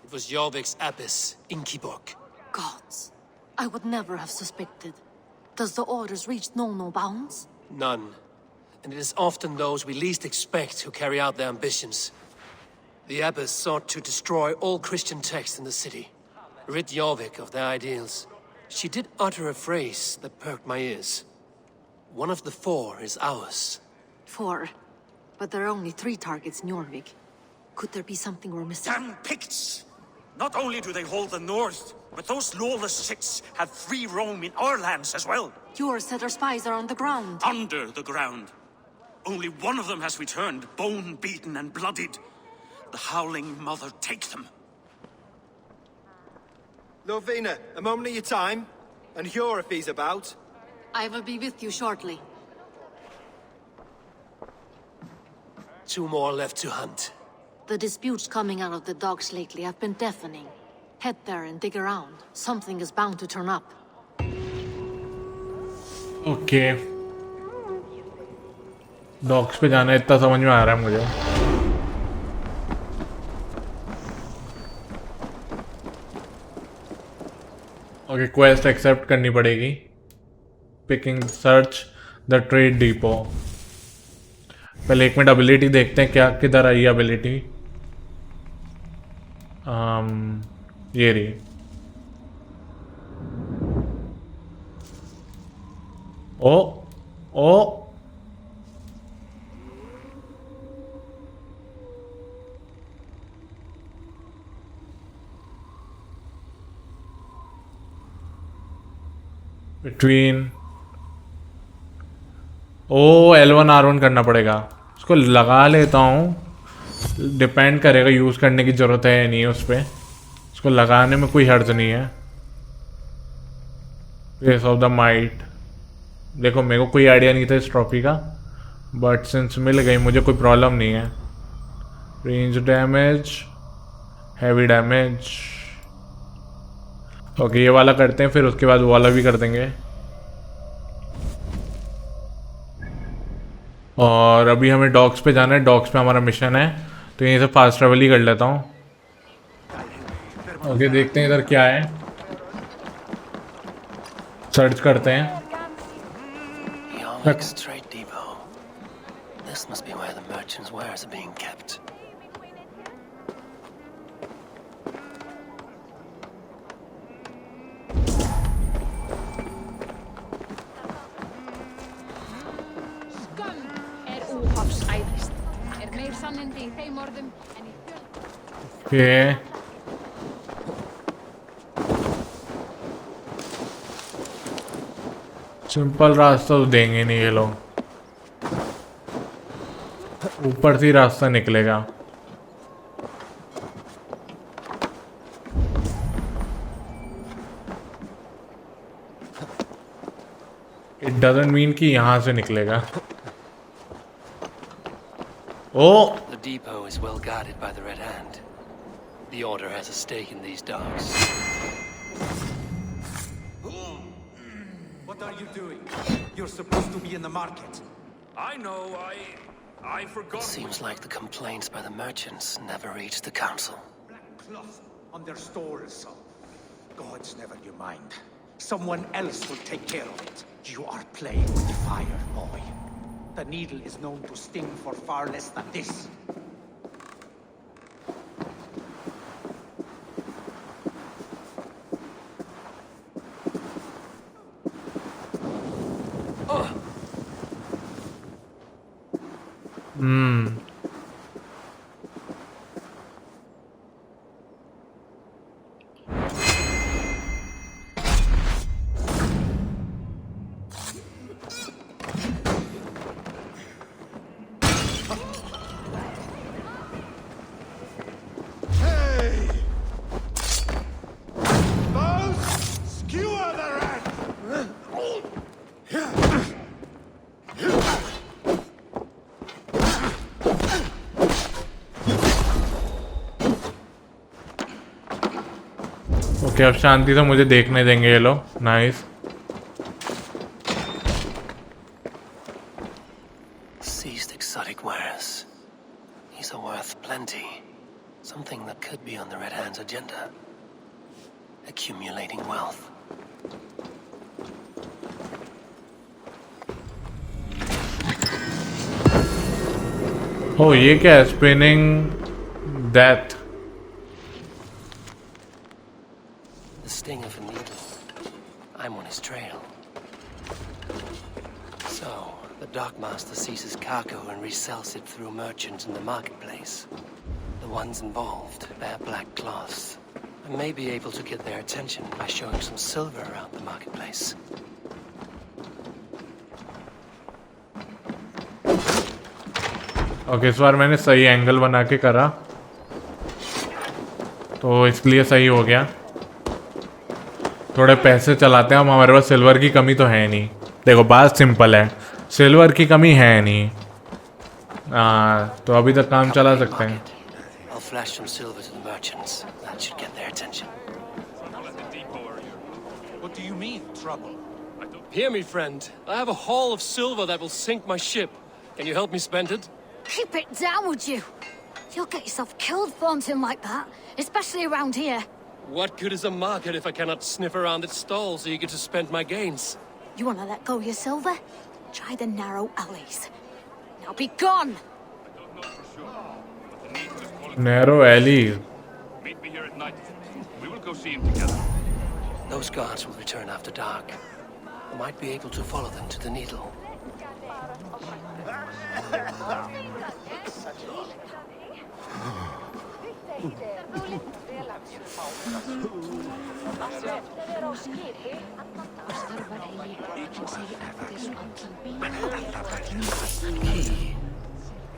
It was Jorvik's abyss in Kiborg. Gods, I would never have suspected. Does the orders reach no bounds? None. And it is often those we least expect who carry out their ambitions. The abbess sought to destroy all Christian texts in the city, rid Jorvik of their ideals. She did utter a phrase that perked my ears. One of the 4 is ours. 4? But there are only 3 targets in Jorvik. Could there be something we're missing? Damn Picts! Not only do they hold the north, but those lawless shits have free roam in our lands as well. Yours said our spies are on the ground. Under the ground. Only one of them has returned, bone-beaten and bloodied. The Howling Mother take them. Lovina, a moment of your time. And Hjor if he's about. I will be with you shortly. 2 more left to hunt. The disputes coming out of the docks lately have been deafening. Head there and dig around. Something is bound to turn up. Okay, docks पे जाना इतना समझ में आ रहा है मुझे। Okay, quest accept करनी पड़ेगी। Picking search the trade depot. पहले 1 मिनट एबिलिटी देखते हैं, क्या किधर आई एबिलिटी। ये रही। ओ ओ बिटवीन L1 R1 करना पड़ेगा। उसको लगा लेता हूँ, डिपेंड करेगा यूज़ करने की ज़रूरत है या नहीं है उस पर। उसको लगाने में कोई हर्ज नहीं है। Face of the might. देखो, मेरे को कोई आइडिया नहीं था इस ट्रॉफी का, बट सिंस मिल गई मुझे कोई प्रॉब्लम नहीं है। Range damage, heavy damage. Okay, ये वाला करते हैं, फिर उसके बाद वो वाला भी कर देंगे। और अभी हमें डॉग्स पे जाना है। डॉग्स पे हमारा मिशन है, तो यहीं से फास्ट ट्रैवल ही कर लेता हूँ। ओके, देखते हैं इधर क्या है। सर्च करते हैं। Jorvik's trade depot. This must be where the merchants' wares are being kept. Óhafsæðist. Meir sannindi í þeim orðum en í okay, simple रास्ता तो देंगे नहीं ये लोग, ऊपर से ही रास्ता निकलेगा। इट डजंट मीन कि यहाँ से निकलेगा। Oh! The depot is well guarded by the Red Hand. The Order has a stake in these dogs. What are you doing? You're supposed to be in the market. I know, I forgot. Seems like the complaints by the merchants never reached the council. Black cloth on their stores. Gods, never you mind. Someone else will take care of it. You are playing with the fire, boy. The needle is known to sting for far less than this. Okay अब शांति से मुझे देखने देंगे ये लोग। Nice. Seized exotic wares. These are worth plenty. Something that could be on the Red Hand's agenda. Accumulating wealth. Oh, ये क्या है? Spinning death. The sting of a needle. I'm on his trail. So, the dockmaster seizes cargo and resells it through merchants in the marketplace. The ones involved bear black cloths. I may be able to get their attention by showing some silver around the marketplace. Okay इस बार मैंने सही angle बना के करा तो इसलिए सही हो गया। थोड़े पैसे चलाते हैं हम, हमारे पास सिल्वर की कमी तो है नहीं। देखो बात सिंपल है, सिल्वर की कमी है नहीं। तो अभी तक काम चला सकते हैं। I'll flash some silver to the merchants. That should get their attention. What do you mean, trouble? Hear me, friend. I have a haul of silver that will sink my ship. Can you help me spend it? Keep it down, would you? You'll get yourself killed flaunting like that, especially around here. What good is a market if I cannot sniff around its stalls eager to spend my gains? You want to let go of your silver? Try the narrow alleys. Now be gone! Narrow alleys. Meet me here at night. We will go see him together. Those guards will return after dark. I might be able to follow them to the needle. Key.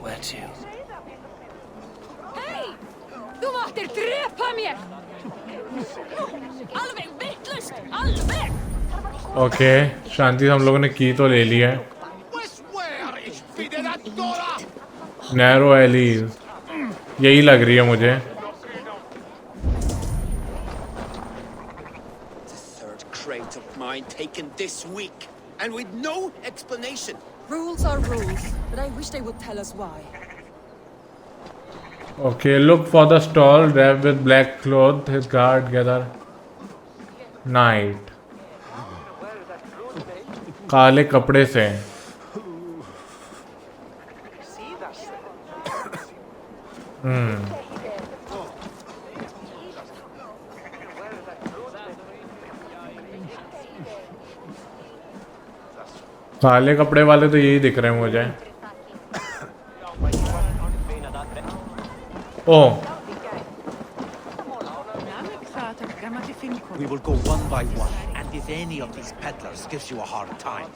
Where to? Hei! Du måste drepa mig! Alveg vittlust! Alveg! Okay शांति से हम लोगों ने की तो ले ली है। Narrow allies यही लग रही है मुझे। Third crate of mine taken this week, and with no explanation. Rules are rules, but I wish they would tell us why. Okay, look for the stall wrapped with black cloth. His guard gather. Night. काले कपड़े से। काले कपड़े वाले तो यही दिख रहे हैं मुझे। ओह We will go one by one, and if any of these peddlers gives you a hard time,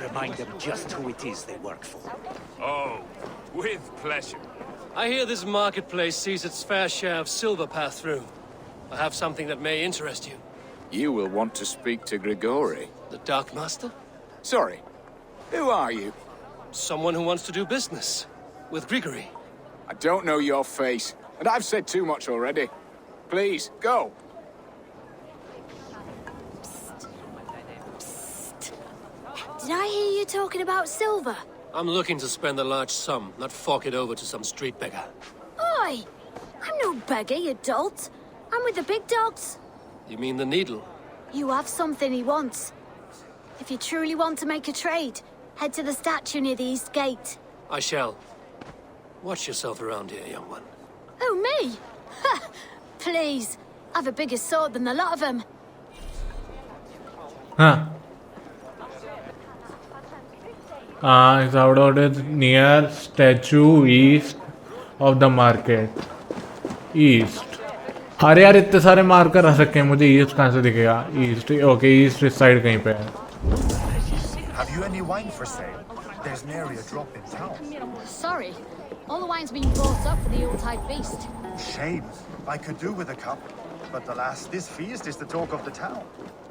remind them just who it is they work for. Oh, with pleasure. I hear this marketplace sees its fair share of silver pass through. I have something that may interest you. You will want to speak to Grigori. The Dark Master? Sorry, who are you? Someone who wants to do business with Grigori. I don't know your face, and I've said too much already. Please, go. Did I hear you talking about silver? I'm looking to spend a large sum, not fork it over to some street beggar. Oi! I'm no beggar, you dolt. I'm with the big dogs. You mean the needle? You have something he wants. If you truly want to make a trade, head to the statue near the east gate. I shall. Watch yourself around here, young one. Oh, me? Ha! Please. I've a bigger sword than the lot of them. Huh. It's out of it near statue east of the market. East. अरे यार इतने सारे marker रख रखे हैं, मुझे east कहाँ से दिखेगा? ईस्ट, ओके ईस्ट इस साइड कहीं पे है। Have you any wine for sale? There's nary a drop in town. Sorry. All the wine's been bought up for the Yuletide feast. Shame. I could do with a cup, but alas, this feast is the talk of the town.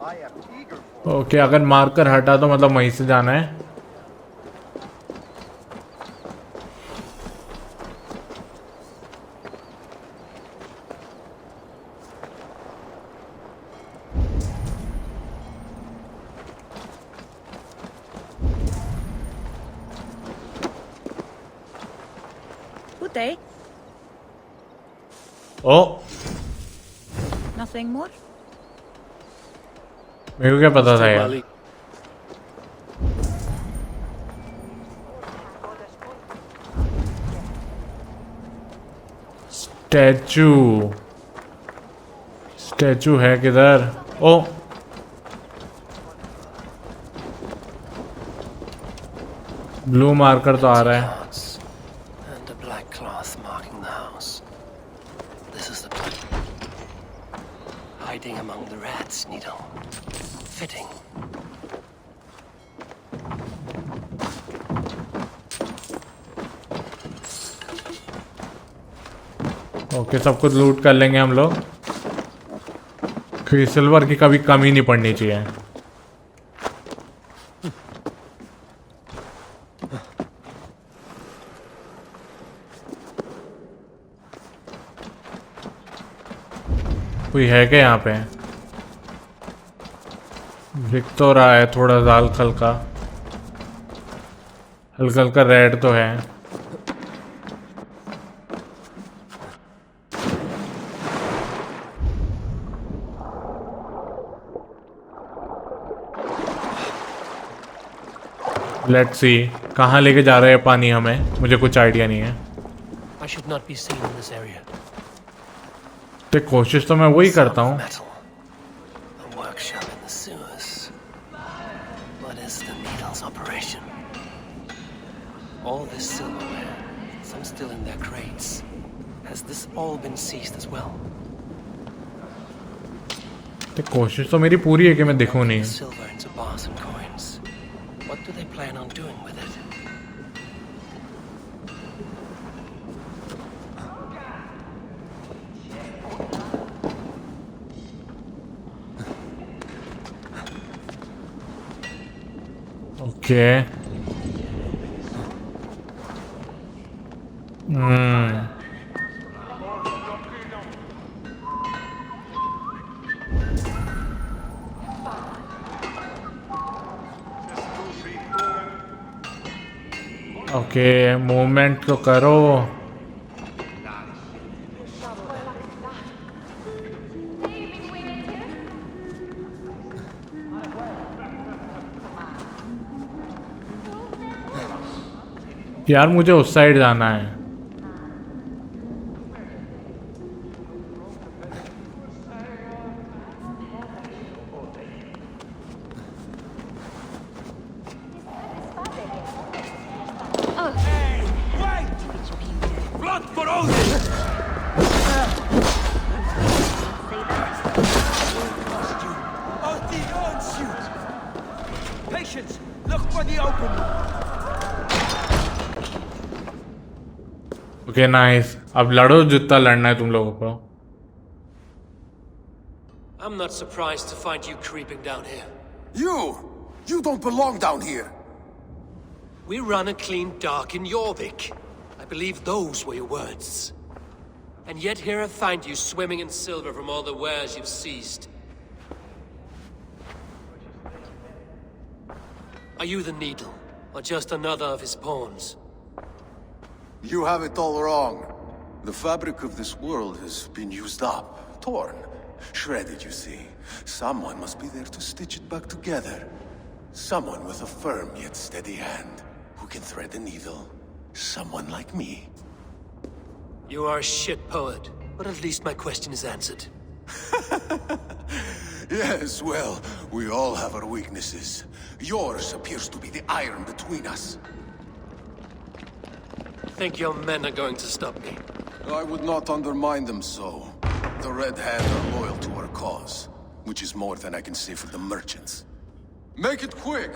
I am eager for. Okay अगर marker हटा तो मतलब वहीं से जाना है। day? Oh, Nothing more? मेरे को क्या पता था यार? स्टैचू है किधर? ओ ब्लू मार्कर तो आ रहा है. And a black cloth marking the house. This is the plan. Hiding among the rats, Needle. Fitting. Okay, सब कुछ लूट कर लेंगे हम लोग. क्योंकि सिल्वर की कभी कमी नहीं पड़नी चाहिए. कोई है क्या यहाँ पे? दिख तो रहा है थोड़ा हल्का हल्का. हल्का हल्का रेड तो है. लेट्स सी कहाँ लेके जा रहे हैं पानी हमें. मुझे कुछ आइडिया नहीं है. I should not be seen in this area. तो कोशिश तो मैं वही करता हूँ. A workshop in the sewers. What is the Needle's operation? All this silverware, some still in their crates. Has this all been seized as well? तो कोशिश तो मेरी पूरी है कि मैं दिखूँ नहीं. Silver into bars and coins. What do they plan on doing with it? Okay. Okay, movement तो करो. यार मुझे उस साइड जाना है. Blood for Odin! Odin owns you! Patience! Look for the opening! Okay nice. अब लड़ो जितना लड़ना है तुम लोगों को. I'm not surprised to find you creeping down here. You don't belong down here. We run a clean dark in Jorvik. I believe those were your words. And yet here I find you swimming in silver from all the wares you've seized. Are you the Needle, or just another of his pawns? You have it all wrong. The fabric of this world has been used up, torn, shredded, you see. Someone must be there to stitch it back together. Someone with a firm yet steady hand, who can thread the needle. Someone like me. You are a shit poet, but at least my question is answered. Yes, well, we all have our weaknesses. Yours appears to be the iron between us. Think your men are going to stop me? I would not undermine them so. The Red Hand are loyal to our cause, which is more than I can say for the merchants. Make it quick!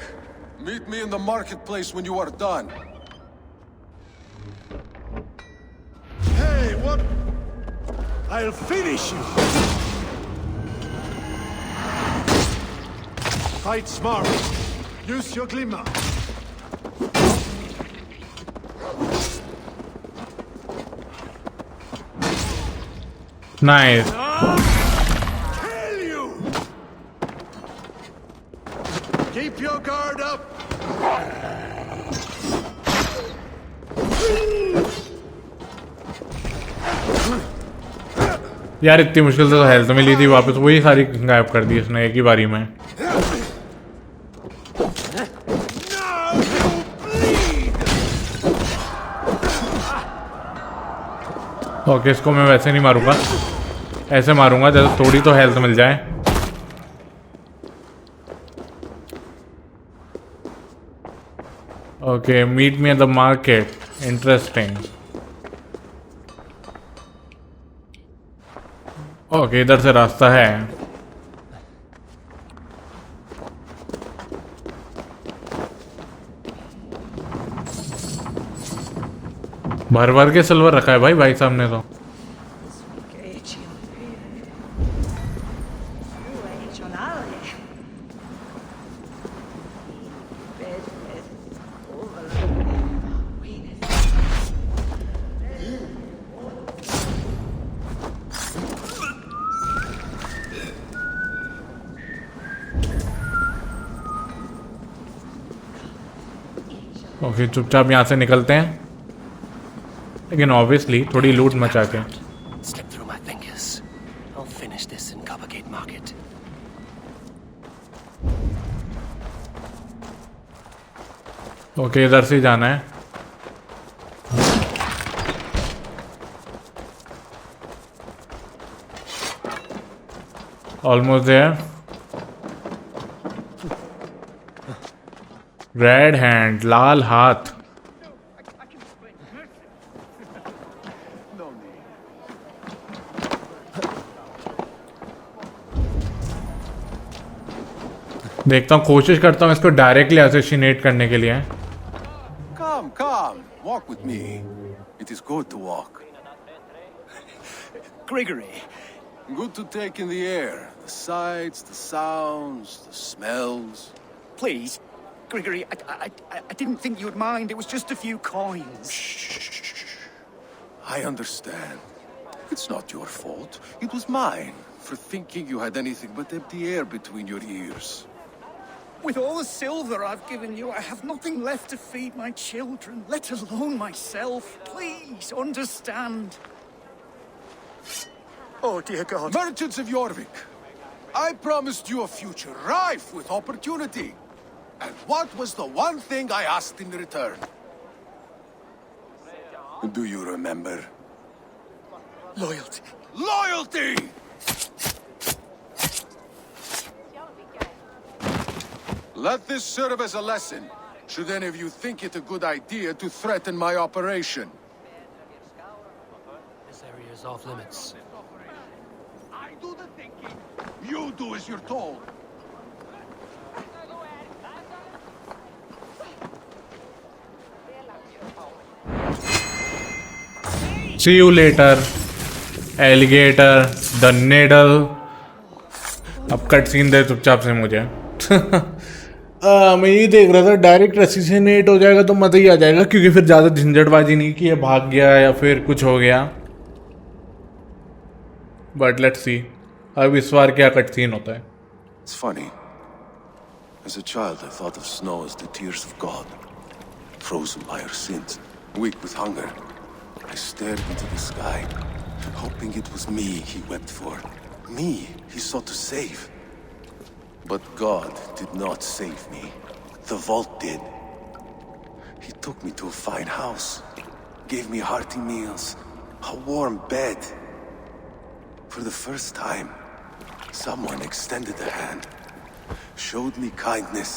Meet me in the marketplace when you are done. Hey, what? I'll finish you! Fight smart. Use your glimmer. Nice. Kill you! Keep your guard up. यार इतनी मुश्किल से तो health मिली थी, वापस वही सारी गायब कर दी इसने एक ही बारी में। ओके, इसको मैं वैसे नहीं मारूंगा, ऐसे मारूंगा जैसे थोड़ी तो हेल्थ मिल जाए। Okay, meet me at the market, interesting. Okay, इधर से रास्ता है। भर भर के सिल्वर रखा है भाई साहब ने तो। ओके, चुपचाप यहाँ से निकलते हैं, लेकिन ऑब्वियसली थोड़ी लूट मचा के। Slip through my fingers. I'll finish this in Coppergate Market. Okay, इधर से जाना है। Almost there. रेड हैंड, लाल हाथ। देखता हूँ, कोशिश करता हूँ इसको डायरेक्टली असैसिनेट करने के लिए। Come, walk with me. It is good to walk. Gregory. Good to take in the air. The sights, the sounds, the smells. Please, Gregory, I didn't think you'd mind. It was just a few coins. Shh. I understand. It's not your fault. It was mine for thinking you had anything but empty air between your ears. With all the silver I've given you, I have nothing left to feed my children, let alone myself. Please, understand. Oh, dear God. Merchants of Jorvik, I promised you a future rife with opportunity. And what was the one thing I asked in return? Do you remember? Loyalty. Loyalty! Let this serve as a lesson, should any of you think it a good idea to threaten my operation. This area is off limits. I do the thinking. You do as you're told. See you later, alligator, the needle। अब cut scene दे चुपचाप से मुझे। मैं ये देख रहा था direct assassinate हो जाएगा तो मजा ही आ जाएगा, क्योंकि फिर ज़्यादा झंझटबाजी नहीं कि ये भाग गया या फिर कुछ हो गया। बट लेट्स सी अब इस बार क्या कट सीन होता है। It's funny. As a child, I thought of snow as the tears of God, frozen by our sins, weak with hunger. I stared into the sky, hoping it was me he wept for. Me he sought to save. But God did not save me. The vault did. He took me to a fine house, gave me hearty meals, a warm bed. For the first time, someone extended a hand, showed me kindness,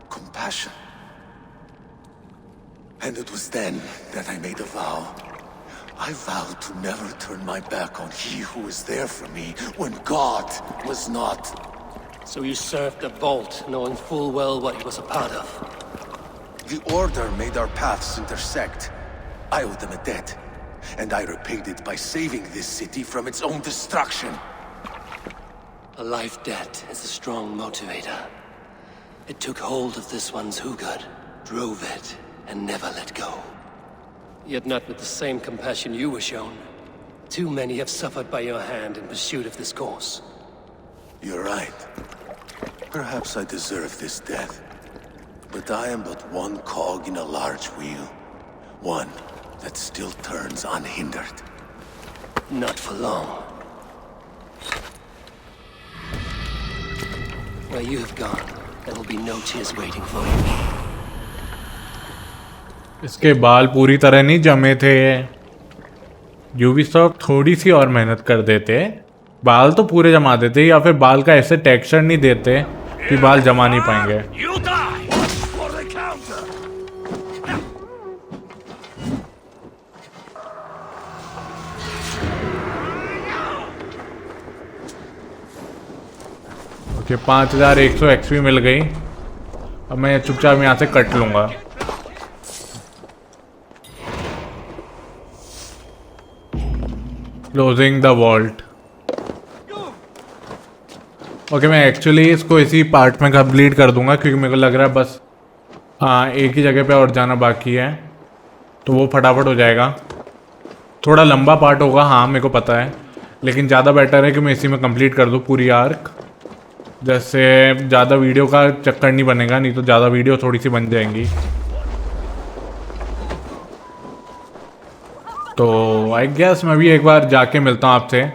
compassion. And it was then that I made a vow. I vowed to never turn my back on he who was there for me when God was not. So you served the Vault, knowing full well what he was a part of. The Order made our paths intersect. I owed them a debt, and I repaid it by saving this city from its own destruction. A life debt is a strong motivator. It took hold of this one's hugad, drove it, and never let go. Yet not with the same compassion you were shown. Too many have suffered by your hand in pursuit of this course. You're right. Perhaps I deserve this death. But I am but one cog in a large wheel. One that still turns unhindered. Not for long. Where you have gone, there will be no tears waiting for you. इसके बाल पूरी तरह नहीं जमे थे। Ubisoft थोड़ी सी और मेहनत कर देते, बाल तो पूरे जमा देते, या फिर बाल का ऐसे टेक्सचर नहीं देते कि बाल जमा नहीं पाएंगे। ओके 5100 एक्सपी मिल गई। अब मैं चुपचाप यहाँ से कट लूँगा। Closing the vault. ओके मैं एक्चुअली इसको इसी पार्ट में कंप्लीट कर दूंगा क्योंकि मेरे को लग रहा है बस हाँ एक ही जगह पे और जाना बाकी है, तो वो फटाफट हो जाएगा। थोड़ा लंबा पार्ट होगा हाँ मेरे को पता है, लेकिन ज़्यादा बेटर है कि मैं इसी में कंप्लीट कर दूँ पूरी आर्क। जैसे ज़्यादा वीडियो का चक्कर नहीं बनेगा, नहीं तो ज़्यादा वीडियो थोड़ी सी बन जाएंगी। तो आई गेस मैं भी एक बार जाके मिलता हूँ आपसे।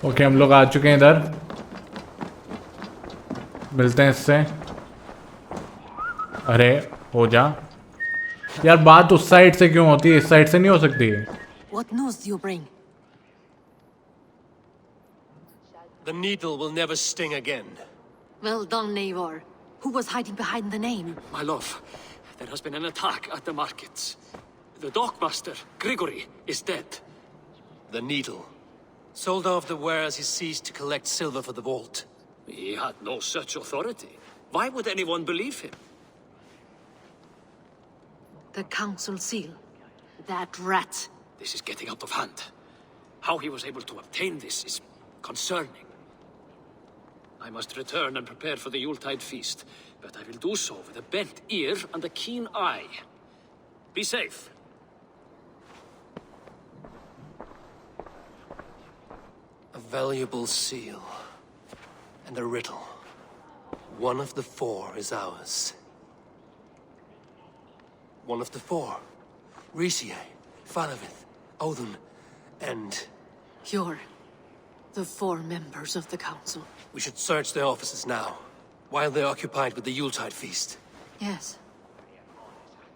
ओके हम लोग आ चुके हैं इधर, मिलते हैं इससे। अरे हो जा यार, बात उस साइड से क्यों होती है, इस साइड से नहीं हो सकती। What news do you bring? The needle will never sting again. Well done, Eivor. Who was hiding behind the name? My love, there has been an attack at the markets. The dockmaster, Grigory, is dead. The needle. Sold off the wares he seized to collect silver for the vault. He had no such authority. Why would anyone believe him? The council seal. That rat. This is getting out of hand. How he was able to obtain this is concerning. I must return and prepare for the Yuletide feast, but I will do so with a bent ear and a keen eye. Be safe. A valuable seal. And a riddle. One of the four is ours. One of the four. Risie, Faravith, Odin, and... You're the four members of the council. We should search their offices now, while they're occupied with the Yuletide feast. Yes.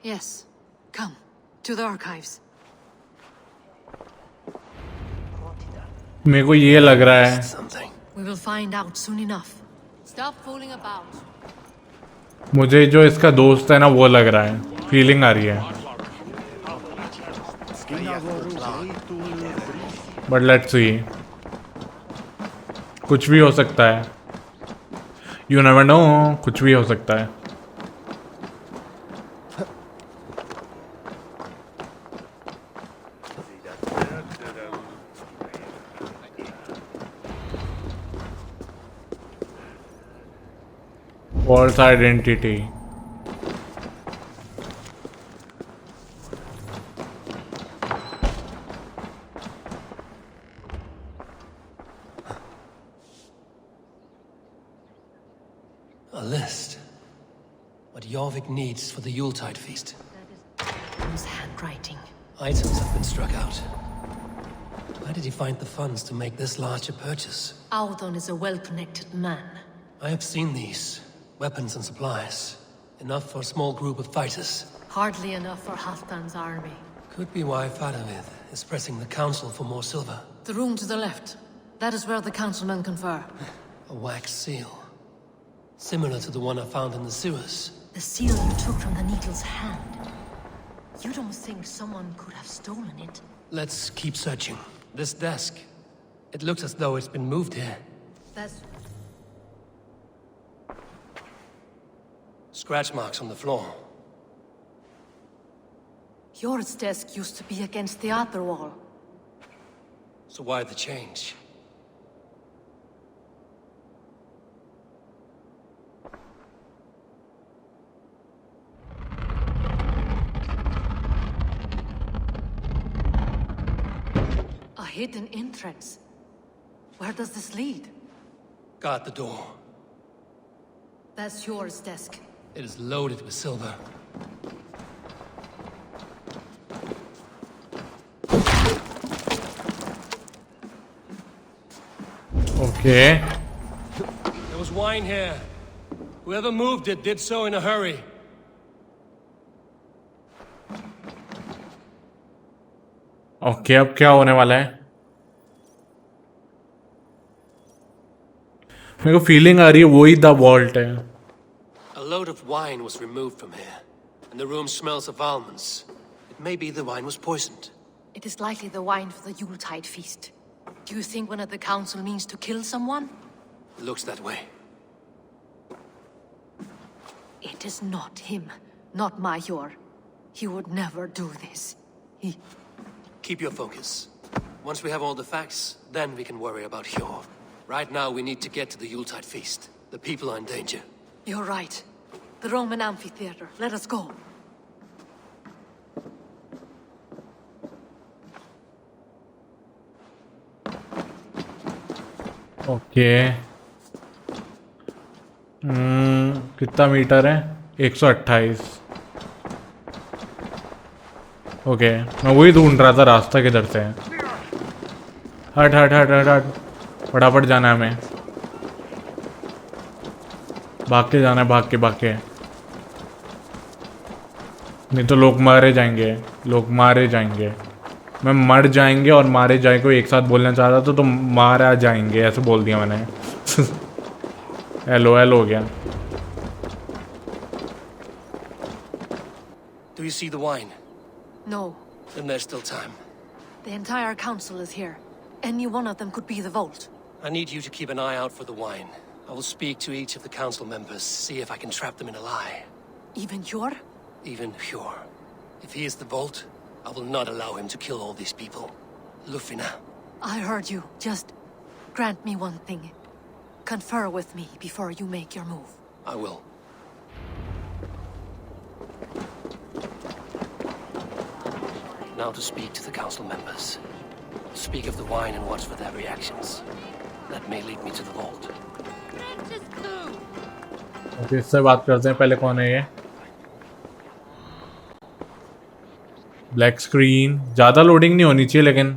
Yes. Come, to the archives. मेरे को ये लग रहा है We will find out soon enough. Stop fooling about. मुझे जो इसका दोस्त है ना वो लग रहा है, फीलिंग आ रही है। बट लेट्स सी, कुछ भी हो सकता है। यू नेवर नो, कुछ भी हो सकता है। False identity. A list. What Jorvik needs for the Yuletide feast. Whose handwriting? Items have been struck out. Where did he find the funds to make this larger purchase? Audon is a well-connected man. I have seen these. Weapons and supplies. Enough for a small group of fighters. Hardly enough for Halfdan's army. Could be why Faravid is pressing the council for more silver. The room to the left. That is where the councilmen confer. A wax seal. Similar to the one I found in the sewers. The seal you took from the needle's hand. You don't think someone could have stolen it? Let's keep searching. This desk. It looks as though it's been moved here. That's... Scratch marks on the floor. Jor's desk used to be against the other wall. So why the change? A hidden entrance. Where does this lead? Guard the door. That's Jor's desk. It is loaded with silver. Okay. There was wine here. Whoever moved it did so in a hurry. Okay अब क्या होने वाला है? मेरे को feeling आ रही है वही द वॉल्ट है. A load of wine was removed from here, and the room smells of almonds. It may be the wine was poisoned. It is likely the wine for the Yuletide feast. Do you think one of the council means to kill someone? It looks that way. It is not him, not Major. He would never do this. He... Keep your focus. Once we have all the facts, then we can worry about Hjor. Right now, we need to get to the Yuletide feast. The people are in danger. You're right. The Roman amphitheater. Let us go. Okay. कितना metre है? 128. Okay, मैं वही ढूंढ रहा था रास्ता किधर से है. हट हट हट हट हट. फटाफट जाना है हमें. भाग के जाना है, भाग के. नहीं तो लोग मारे जाएंगे. मैं मर जाएंगे और मारे जाए को एक साथ बोलना चाह रहा था तो मारा जाएंगे ऐसे बोल दिया मैंने. हेलो हो गया. Do you see the wine? No. Then there's still time. The entire council is here. Any one of them could be the vault. I need you to keep an eye out for the wine. I will speak to each of the council members, see if I can trap them in a lie. Even Hjor? Even Hjor. If he is the vault, I will not allow him to kill all these people. Lufina. I heard you. Just grant me one thing. Confer with me before you make your move. I will. Now to speak to the council members. Speak of the wine and watch for their reactions. That may lead me to the vault. Okay, इससे बात करते हैं. पहले कौन है ये? Black screen. ज़्यादा loading नहीं होनी चाहिए लेकिन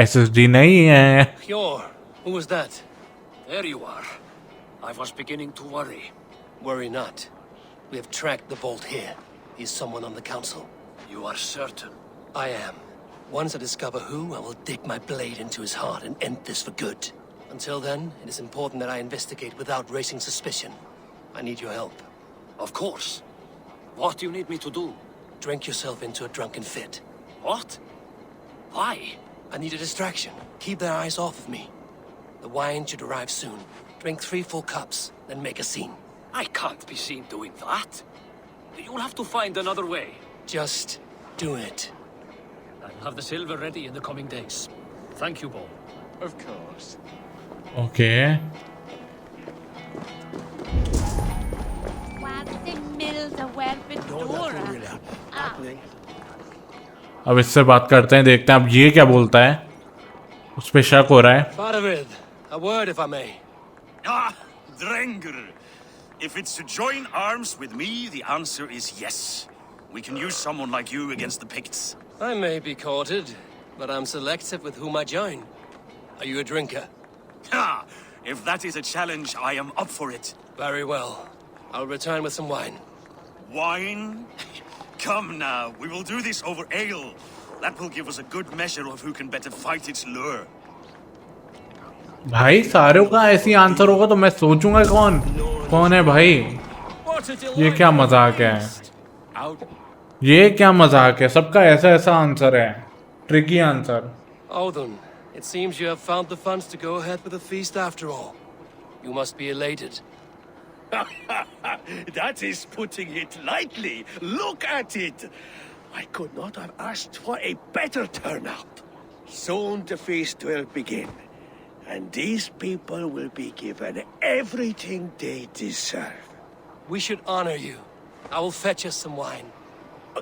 SSD नहीं है. Hjor, who was that? There you are. I was beginning to worry. Worry not. We have tracked the vault here. He's someone on the council. You are certain? I am. Once I discover who, I will dig my blade into his heart and end this for good. Until then, it is important that I investigate without raising suspicion. I need your help. Of course. What do you need me to do? Drink yourself into a drunken fit. What? Why? I need a distraction. Keep their eyes off of me. The wine should arrive soon. Drink 3 full cups, then make a scene. I can't be seen doing that. You'll have to find another way. Just do it. I'll have the silver ready in the coming days. Thank you, Bo. Of course. Okay. अब इससे बात करते हैं, देखते हैं अब ये क्या बोलता है. उस पे शक हो रहा है. Faravid, a word if I may. Ah, Drenger. If it's to join arms with me, the answer is yes. We can use someone like you against the Picts. I may be courted, but I'm selective with whom I join. Are you a drinker? Ha! If that is a challenge, I am up for it. Very well. I'll return with some wine. Wine? Come now, we will do this over ale. That will give us a good measure of who can better fight its lure. भाई सारों का ऐसी answer होगा तो मैं सोचूंगा कौन है भाई। ये क्या मजाक है, ये क्या मजाक है, सबका ऐसा ऐसा आंसर है, tricky answer. Odin, it seems you have found the funds to go ahead with the feast after all. You must be elated. That is putting it lightly. Look at it. I could not have asked for a better turnout. Soon the feast will begin, and these people will be given everything they deserve. We should honor you. I will fetch us some wine.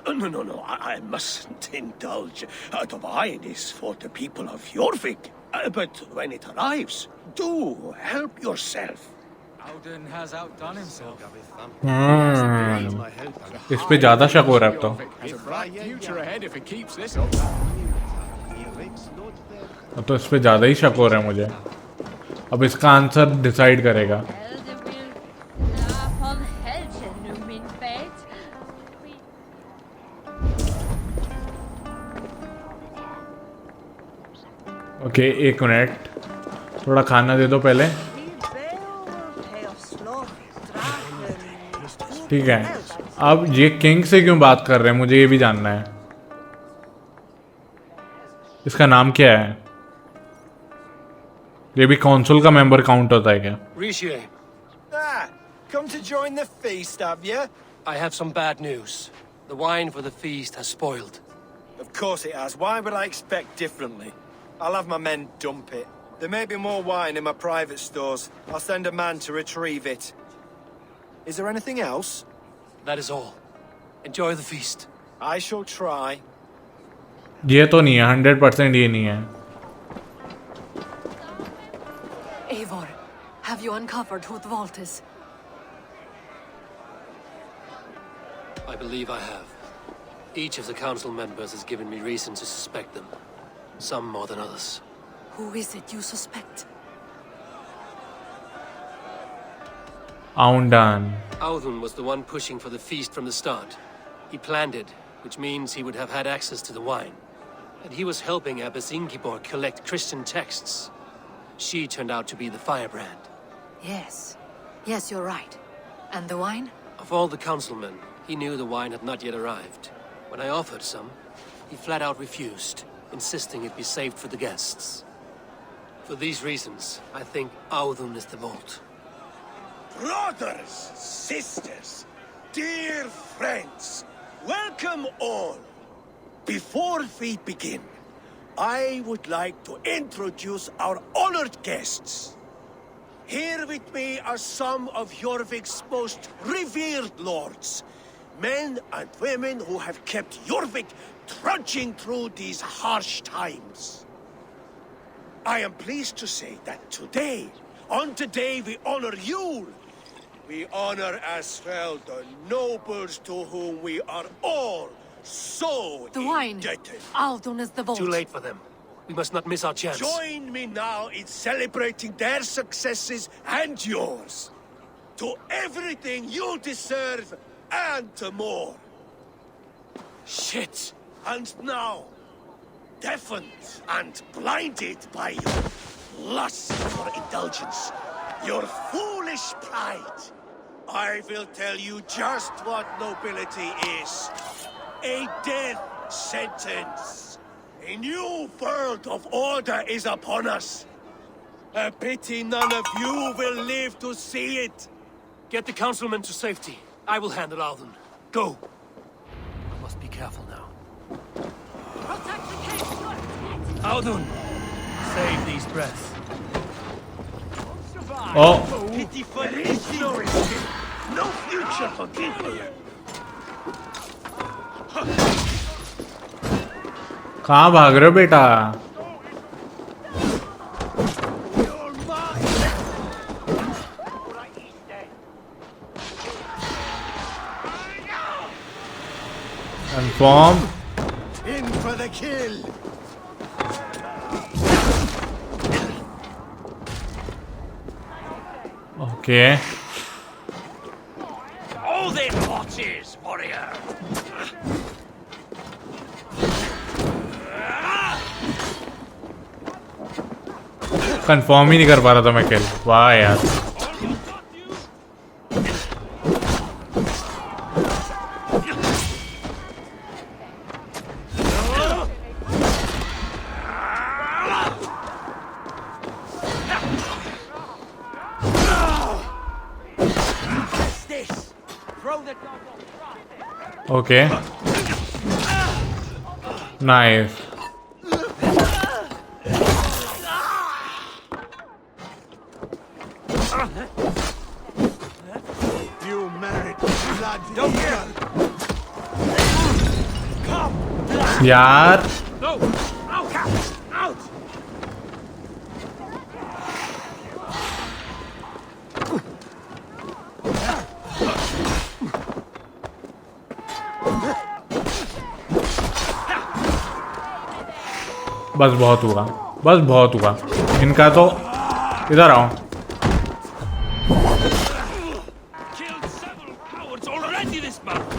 No. I mustn't indulge. The wine is for the people of Jorvik. But when it arrives, do help yourself. Odin has outdone himself. इस पे ज्यादा शक हो रहा है अब तो। Has a bright future ahead if it keeps this up. अब तो इस पे ज्यादा ही शक हो रहा है मुझे। अब इसका आंसर डिसाइड करेगा। ओके, एक मिनट, थोड़ा खाना दे दो पहले। ठीक है, अब ये किंग से क्यों बात कर रहे हैं, मुझे ये भी जानना है। इसका नाम क्या है? ये भी काउंसिल का मेंबर काउंट होता है क्या? Rishi. Come to join the feast, have you? I have some bad news. The wine for the feast has spoiled. Of course it has. Why would I expect differently? I'll have my men dump it. There may be more wine in my private stores. I'll send a man to retrieve it. Is there anything else? That is all. Enjoy the feast. I shall try. ये तो नहीं है, 100% ये नहीं है। Eivor, have you uncovered who the vault is? I believe I have. Each of the council members has given me reason to suspect them. Some more than others. Who is it you suspect? Aundan. Audun was the one pushing for the feast from the start. He planned it, which means he would have had access to the wine. And he was helping Abbess Ingeborg collect Christian texts. She turned out to be the firebrand. Yes, you're right. And the wine? Of all the councilmen, he knew the wine had not yet arrived. When I offered some, he flat out refused, insisting it be saved for the guests. For these reasons, I think Audun is the vault. Brothers, sisters, dear friends, welcome all. Before we begin, I would like to introduce our honored guests. Here with me are some of Jorvik's most revered lords, men and women who have kept Jorvik trudging through these harsh times. I am pleased to say that today, on the day we honor Yule, we honor as well the nobles to whom we are all so the wine. indebted. Audun is the vault. Too late for them. We must not miss our chance. Join me now in celebrating their successes and yours. To everything you deserve and more. Shit! And now, deafened and blinded by your lust for indulgence, your foolish pride, I will tell you just what nobility is. A death sentence. A new world of order is upon us. A pity none of you will live to see it. Get the councilmen to safety. I will handle Audun. Go! I must be careful now. Audun! Save these breaths. Oh. Pity for ignorance. No future for people. कहाँ भाग रहे हो बेटा? Confirm. In for the kill. Okay. All their horses, warrior. Confirm ही नहीं कर पा रहा था मैं किल। वाह यार। Okay. Nice. You merit blood. Don't get यार No! Out! Out! बस बहुत हुआ, बस बहुत हुआ इनका तो। इधर आओ। Killed several cowards already this month.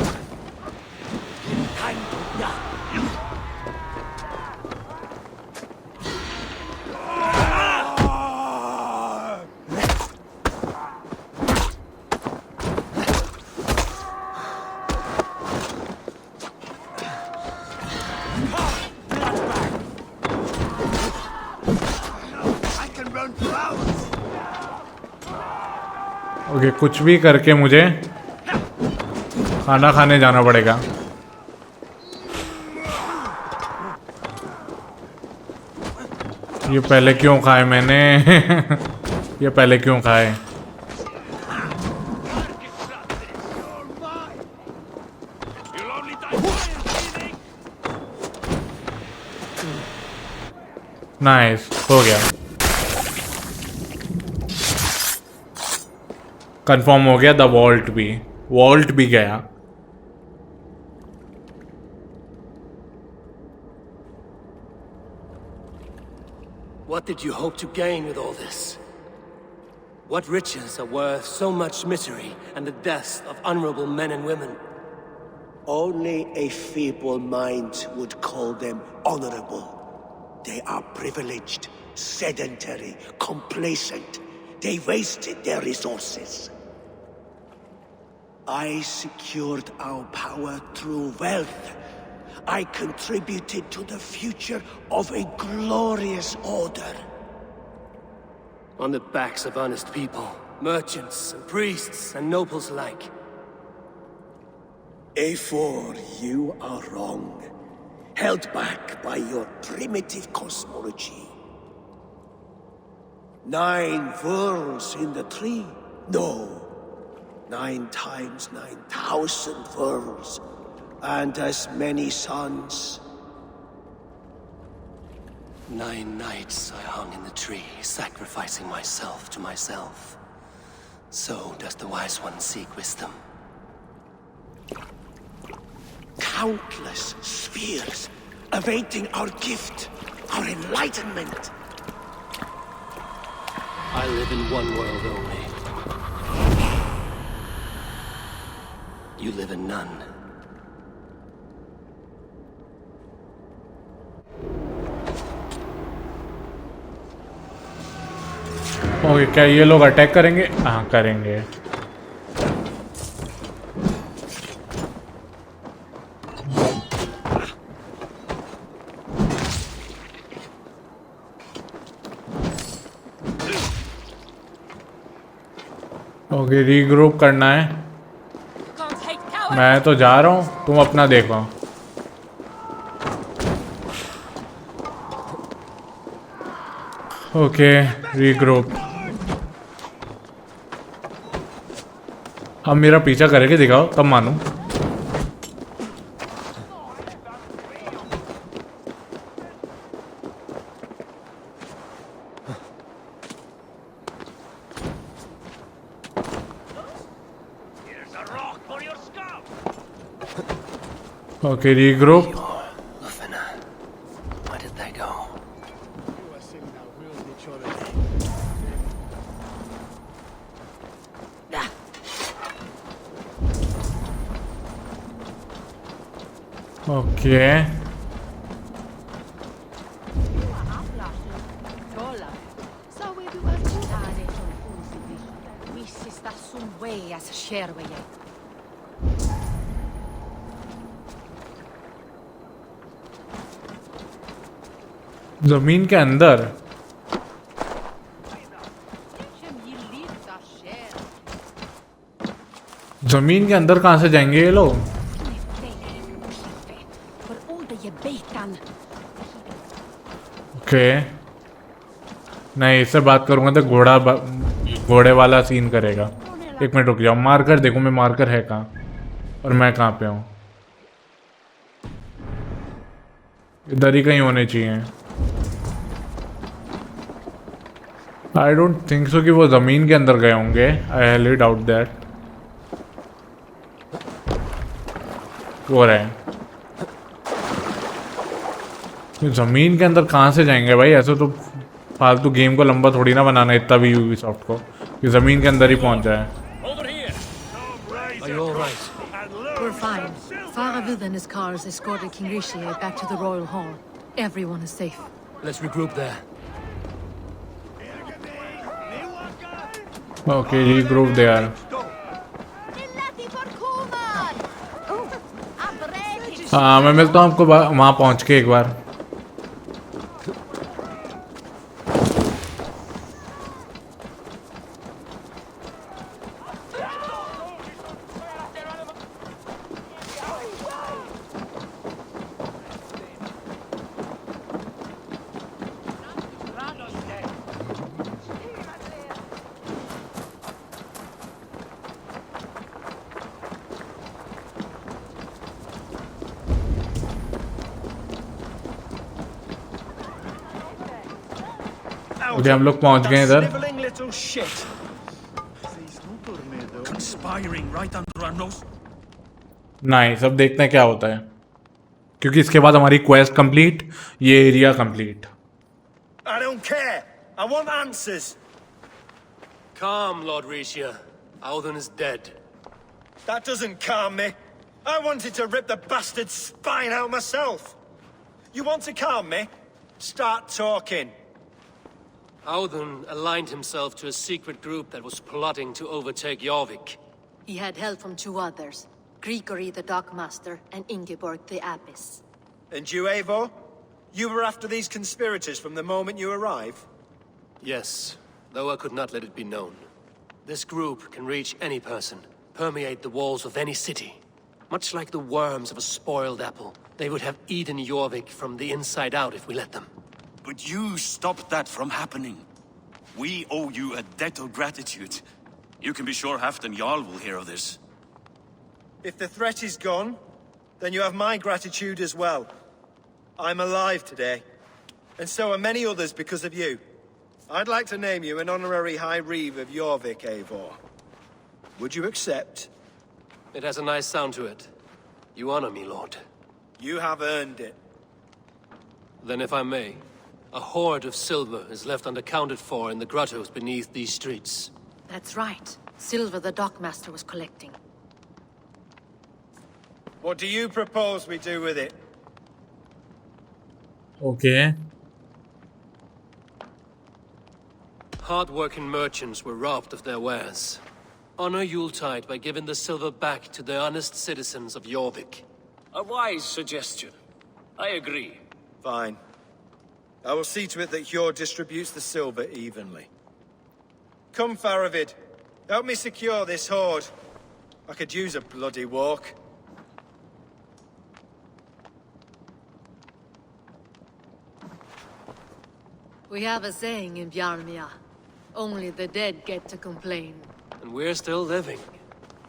Okay, कुछ भी करके मुझे खाना खाने जाना पड़ेगा। ये पहले क्यों खाए मैंने? ये पहले क्यों खाए? नाइस, हो गया। कंफर्म हो गया। द वॉल्ट भी गया। What did you hope to gain with all this? What riches are worth so much misery and the deaths of honorable men and women? Only a feeble mind would call them honorable. They are privileged, sedentary, complacent. They wasted their resources. I secured our power through wealth. I contributed to the future of a glorious order. On the backs of honest people, merchants and priests and nobles alike. Eivor, you are wrong. Held back by your primitive cosmology. 9 worlds in the tree? No. 9 times 9,000 worlds. And as many suns. 9 nights I hung in the tree, sacrificing myself to myself. So does the wise one seek wisdom. Countless spheres awaiting our gift, our enlightenment. I live in one world only. You live in none. Okay, क्या ये लोग attack करेंगे? हाँ, करेंगे। Okay, regroup करना है। मैं तो जा रहा हूँ, तुम अपना देखो। Okay, regroup. अब मेरा पीछा करके दिखाओ, तब मानूं। Okay, regroup. Where did they go? Okay जमीन के अंदर जमीन के अंदर कहाँ से जाएंगे ये लोग? ओके नहीं, इससे बात करूंगा तो घोड़े वाला सीन करेगा। एक मिनट रुक जाओ, मार्कर देखो मैं, मार्कर है कहाँ और मैं कहाँ पे हूँ? इधर ही कहीं होने चाहिए। आई डोंट थिंक सो कि वो जमीन के अंदर गए होंगे। I highly doubt that. हो रहा है जमीन के अंदर कहाँ से जाएंगे भाई? ऐसे तो फालतू गेम को लंबा थोड़ी ना बनाना इतना भी यूबीसॉफ्ट को कि जमीन के अंदर ही पहुंच जाए। Are you all right? We're fine. Faravid and his cars escorted King Rishi back to the royal hall. Everyone is safe. Let's regroup there. Okay, regroup there. हाँ, मैं मिलता हूँ आपको वहाँ पहुँच के एक बार। ओके, हम लोग पहुंच गए इधर। नाइस, अब देखते हैं क्या होता है, क्योंकि इसके बाद हमारी क्वेस्ट कंप्लीट, ये area complete. I don't care. I want answers. Calm, Lord Rishia. Alden is dead. That doesn't calm me. I wanted to rip the bastard's spine out myself. You want to calm me? Start talking. Alden aligned himself to a secret group that was plotting to overtake Jorvik. He had help from two others, Grigory the Dockmaster and Ingeborg the Abbess. And you, Eivor? You were after these conspirators from the moment you arrived? Yes, though I could not let it be known. This group can reach any person, permeate the walls of any city. Much like the worms of a spoiled apple, they would have eaten Jorvik from the inside out if we let them. But you stopped that from happening. We owe you a debt of gratitude. You can be sure Halfdan Jarl will hear of this. If the threat is gone, then you have my gratitude as well. I'm alive today, and so are many others because of you. I'd like to name you an honorary High Reeve of Jorvik, Eivor. Would you accept? It has a nice sound to it. You honor me, Lord. You have earned it. Then if I may, a hoard of silver is left unaccounted for in the grottos beneath these streets. That's right. Silver the Dockmaster was collecting. What do you propose we do with it? Okay. Hard-working merchants were robbed of their wares. Honor Yuletide by giving the silver back to the honest citizens of Jorvik. A wise suggestion. I agree. Fine. I will see to it that Hjord distributes the silver evenly. Come, Faravid. Help me secure this hoard. I could use a bloody walk. We have a saying in Bjarmia. Only the dead get to complain. And we're still living.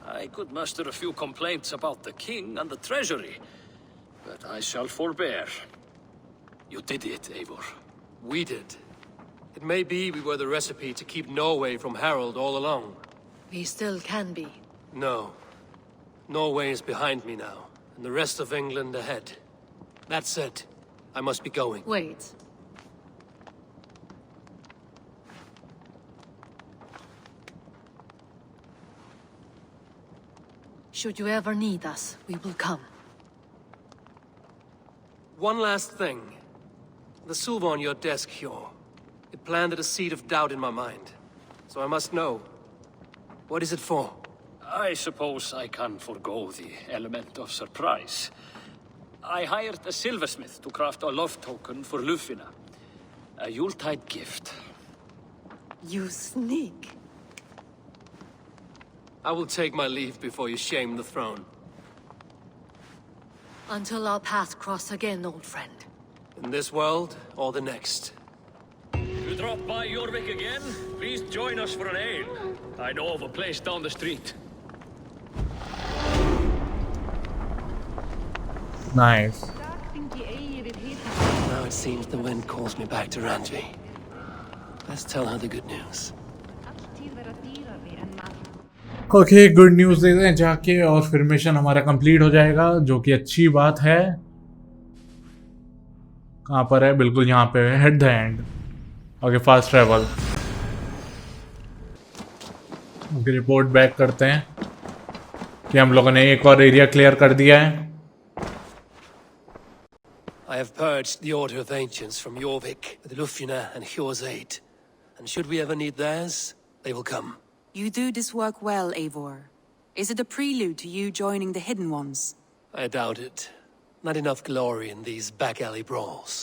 I could muster a few complaints about the king and the treasury, but I shall forbear. You did it, Eivor. We did. It may be we were the recipe to keep Norway from Harald all along. We still can be. No. Norway is behind me now, and the rest of England ahead. That said, I must be going. Wait. Should you ever need us, we will come. One last thing. The silver on your desk here. It planted a seed of doubt in my mind. So I must know. What is it for? I suppose I can forgo the element of surprise. I hired a silversmith to craft a love token for Lufina. A Yuletide gift. You sneak. I will take my leave before you shame the throne. Until our paths cross again, old friend. In this world, or the next. You drop by Jorvik again? Please join us for an ale. I know of a place down the street. Nice. Now it seems the wind calls me back to Ranji. Let's tell her the good news. Okay, good news दे दें जाके और फिर mission हमारा complete हो जाएगा, जो कि अच्छी बात है। कहाँ पर है? बिल्कुल यहाँ पे है, head the end. Okay, fast travel. Okay, report back करते हैं कि हम लोगों ने एक और एरिया क्लियर कर दिया है। I have purged the Order of Ancients from Jorvik with Lufina and Hjor's aid. And should we ever need theirs, they will come. You do this work well, Eivor. Is it a prelude to you joining the Hidden Ones? I doubt it. Not enough glory in these back alley brawls.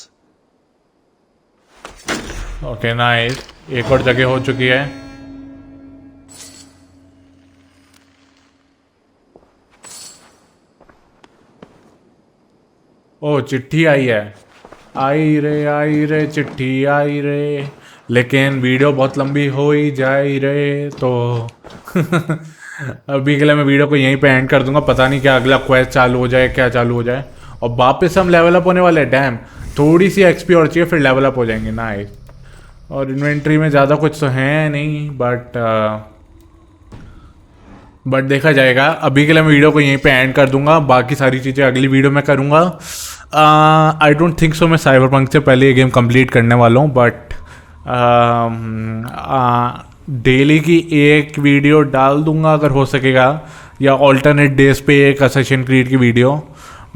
Okay, nice. एक और जगह हो चुकी है। ओ, चिट्ठी आई है। आई रे चिट्ठी आई रे। लेकिन वीडियो बहुत लंबी हो ही जाए रे, तो अभी के लिए मैं वीडियो को यहीं पे एंड कर दूंगा। पता नहीं क्या अगला क्वेस्ट चालू हो जाए, क्या चालू हो जाए। और वापस हम लेवल अप होने वाले हैं। डैम, थोड़ी सी एक्सपी और चाहिए, फिर लेवल अप हो जाएंगे। नाइस। और इन्वेंट्री में ज़्यादा कुछ तो है नहीं, बट देखा जाएगा। अभी के लिए मैं वीडियो को यहीं पे एंड कर दूंगा। बाकी सारी चीज़ें अगली वीडियो में करूंगा। आई डोंट थिंक सो मैं साइबरपंक से पहले ये गेम कंप्लीट करने वाला हूँ, बट डेली की एक वीडियो डाल दूंगा अगर हो सकेगा, या ऑल्टरनेट डेज पे एक असैसिन क्रीड की वीडियो।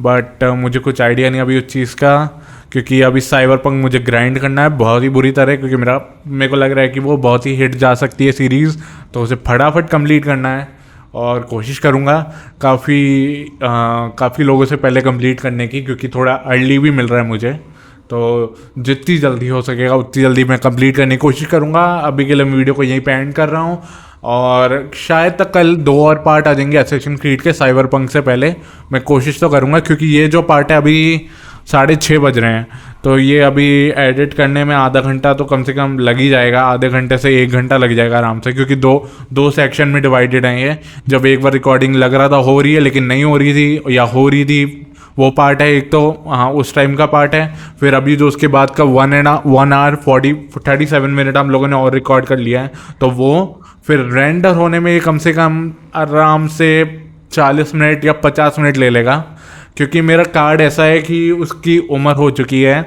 बट मुझे कुछ आइडिया नहीं अभी उस चीज़ का, क्योंकि अभी साइबरपंक मुझे ग्राइंड करना है बहुत ही बुरी तरह, क्योंकि मेरे को लग रहा है कि वो बहुत ही हिट जा सकती है सीरीज़। तो उसे फटाफट कंप्लीट करना है और कोशिश करूँगा काफ़ी लोगों से पहले कंप्लीट करने की, क्योंकि थोड़ा अर्ली भी मिल रहा है मुझे। तो जितनी जल्दी हो सकेगा उतनी जल्दी मैं कंप्लीट करने की कोशिश करूँगा। अभी के लिए मैं वीडियो को यहीं पे एंड कर रहा हूँ, और शायद तक कल 2 और पार्ट आ जाएंगे असैसिन क्रीड के साइबरपंक से पहले। मैं कोशिश तो करूँगा, क्योंकि ये जो पार्ट है अभी 6:30 बज रहे हैं, तो ये अभी एडिट करने में आधा घंटा तो कम से कम लग ही जाएगा। आधे घंटे से 1 घंटा लग जाएगा आराम से, क्योंकि दो सेक्शन में डिवाइडेड है ये। जब एक बार रिकॉर्डिंग लग रहा था हो रही है, लेकिन नहीं हो रही थी, या हो रही थी, वो पार्ट है एक। तो हाँ, उस टाइम का पार्ट है। फिर अभी जो उसके बाद का 1 hour 37 मिनट हम लोगों ने और रिकॉर्ड कर लिया है, तो वो फिर रेंडर होने में कम से कम आराम से 40 मिनट या 50 मिनट ले लेगा, क्योंकि मेरा कार्ड ऐसा है कि उसकी उम्र हो चुकी है।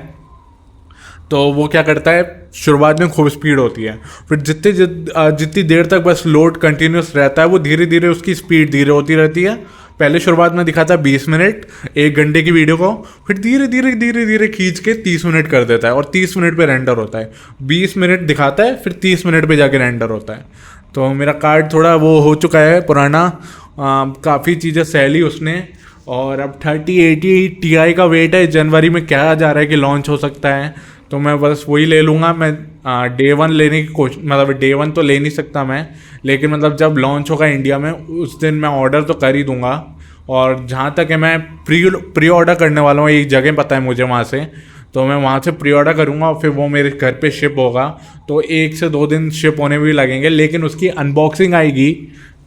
तो वो क्या करता है, शुरुआत में खूब स्पीड होती है, फिर जितनी देर तक बस लोड कंटिन्यूस रहता है, वो धीरे धीरे उसकी स्पीड धीरे होती रहती है। पहले शुरुआत में दिखाता है 20 मिनट 1 घंटे की वीडियो को, फिर धीरे धीरे खींच के 30 मिनट कर देता है, और 30 मिनट पे रेंडर होता है। 20 मिनट दिखाता है, फिर 30 मिनट पे जाके रेंडर होता है। तो मेरा कार्ड थोड़ा वो हो चुका है पुराना, काफ़ी चीज़ें सहली उसने। और अब 3080 Ti का वेट है। जनवरी में क्या जा रहा है कि लॉन्च हो सकता है, तो मैं बस वही ले लूँगा। मैं Day 1 लेने की कोशिश, मतलब Day 1 तो ले नहीं सकता मैं, लेकिन मतलब जब लॉन्च होगा इंडिया में उस दिन मैं ऑर्डर तो कर ही दूँगा। और जहाँ तक है, मैं प्री ऑर्डर करने वाला हूँ। एक जगह पता है मुझे वहाँ से, तो मैं वहाँ से प्री ऑर्डर करूँगा और फिर वो मेरे घर पे शिप होगा। तो 1 से 2 दिन शिप होने में भी लगेंगे, लेकिन उसकी अनबॉक्सिंग आएगी,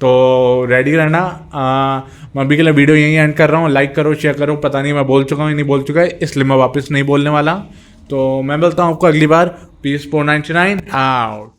तो रेडी रहना। मैं अभी के लिए वीडियो यहीं एंड कर रहा हूँ। लाइक करो, शेयर करो। पता नहीं मैं बोल चुका हूँ या नहीं बोल चुका है, इसलिए मैं वापस नहीं बोलने वाला। तो मैं बोलता हूँ आपको अगली बार। Piece 499 out.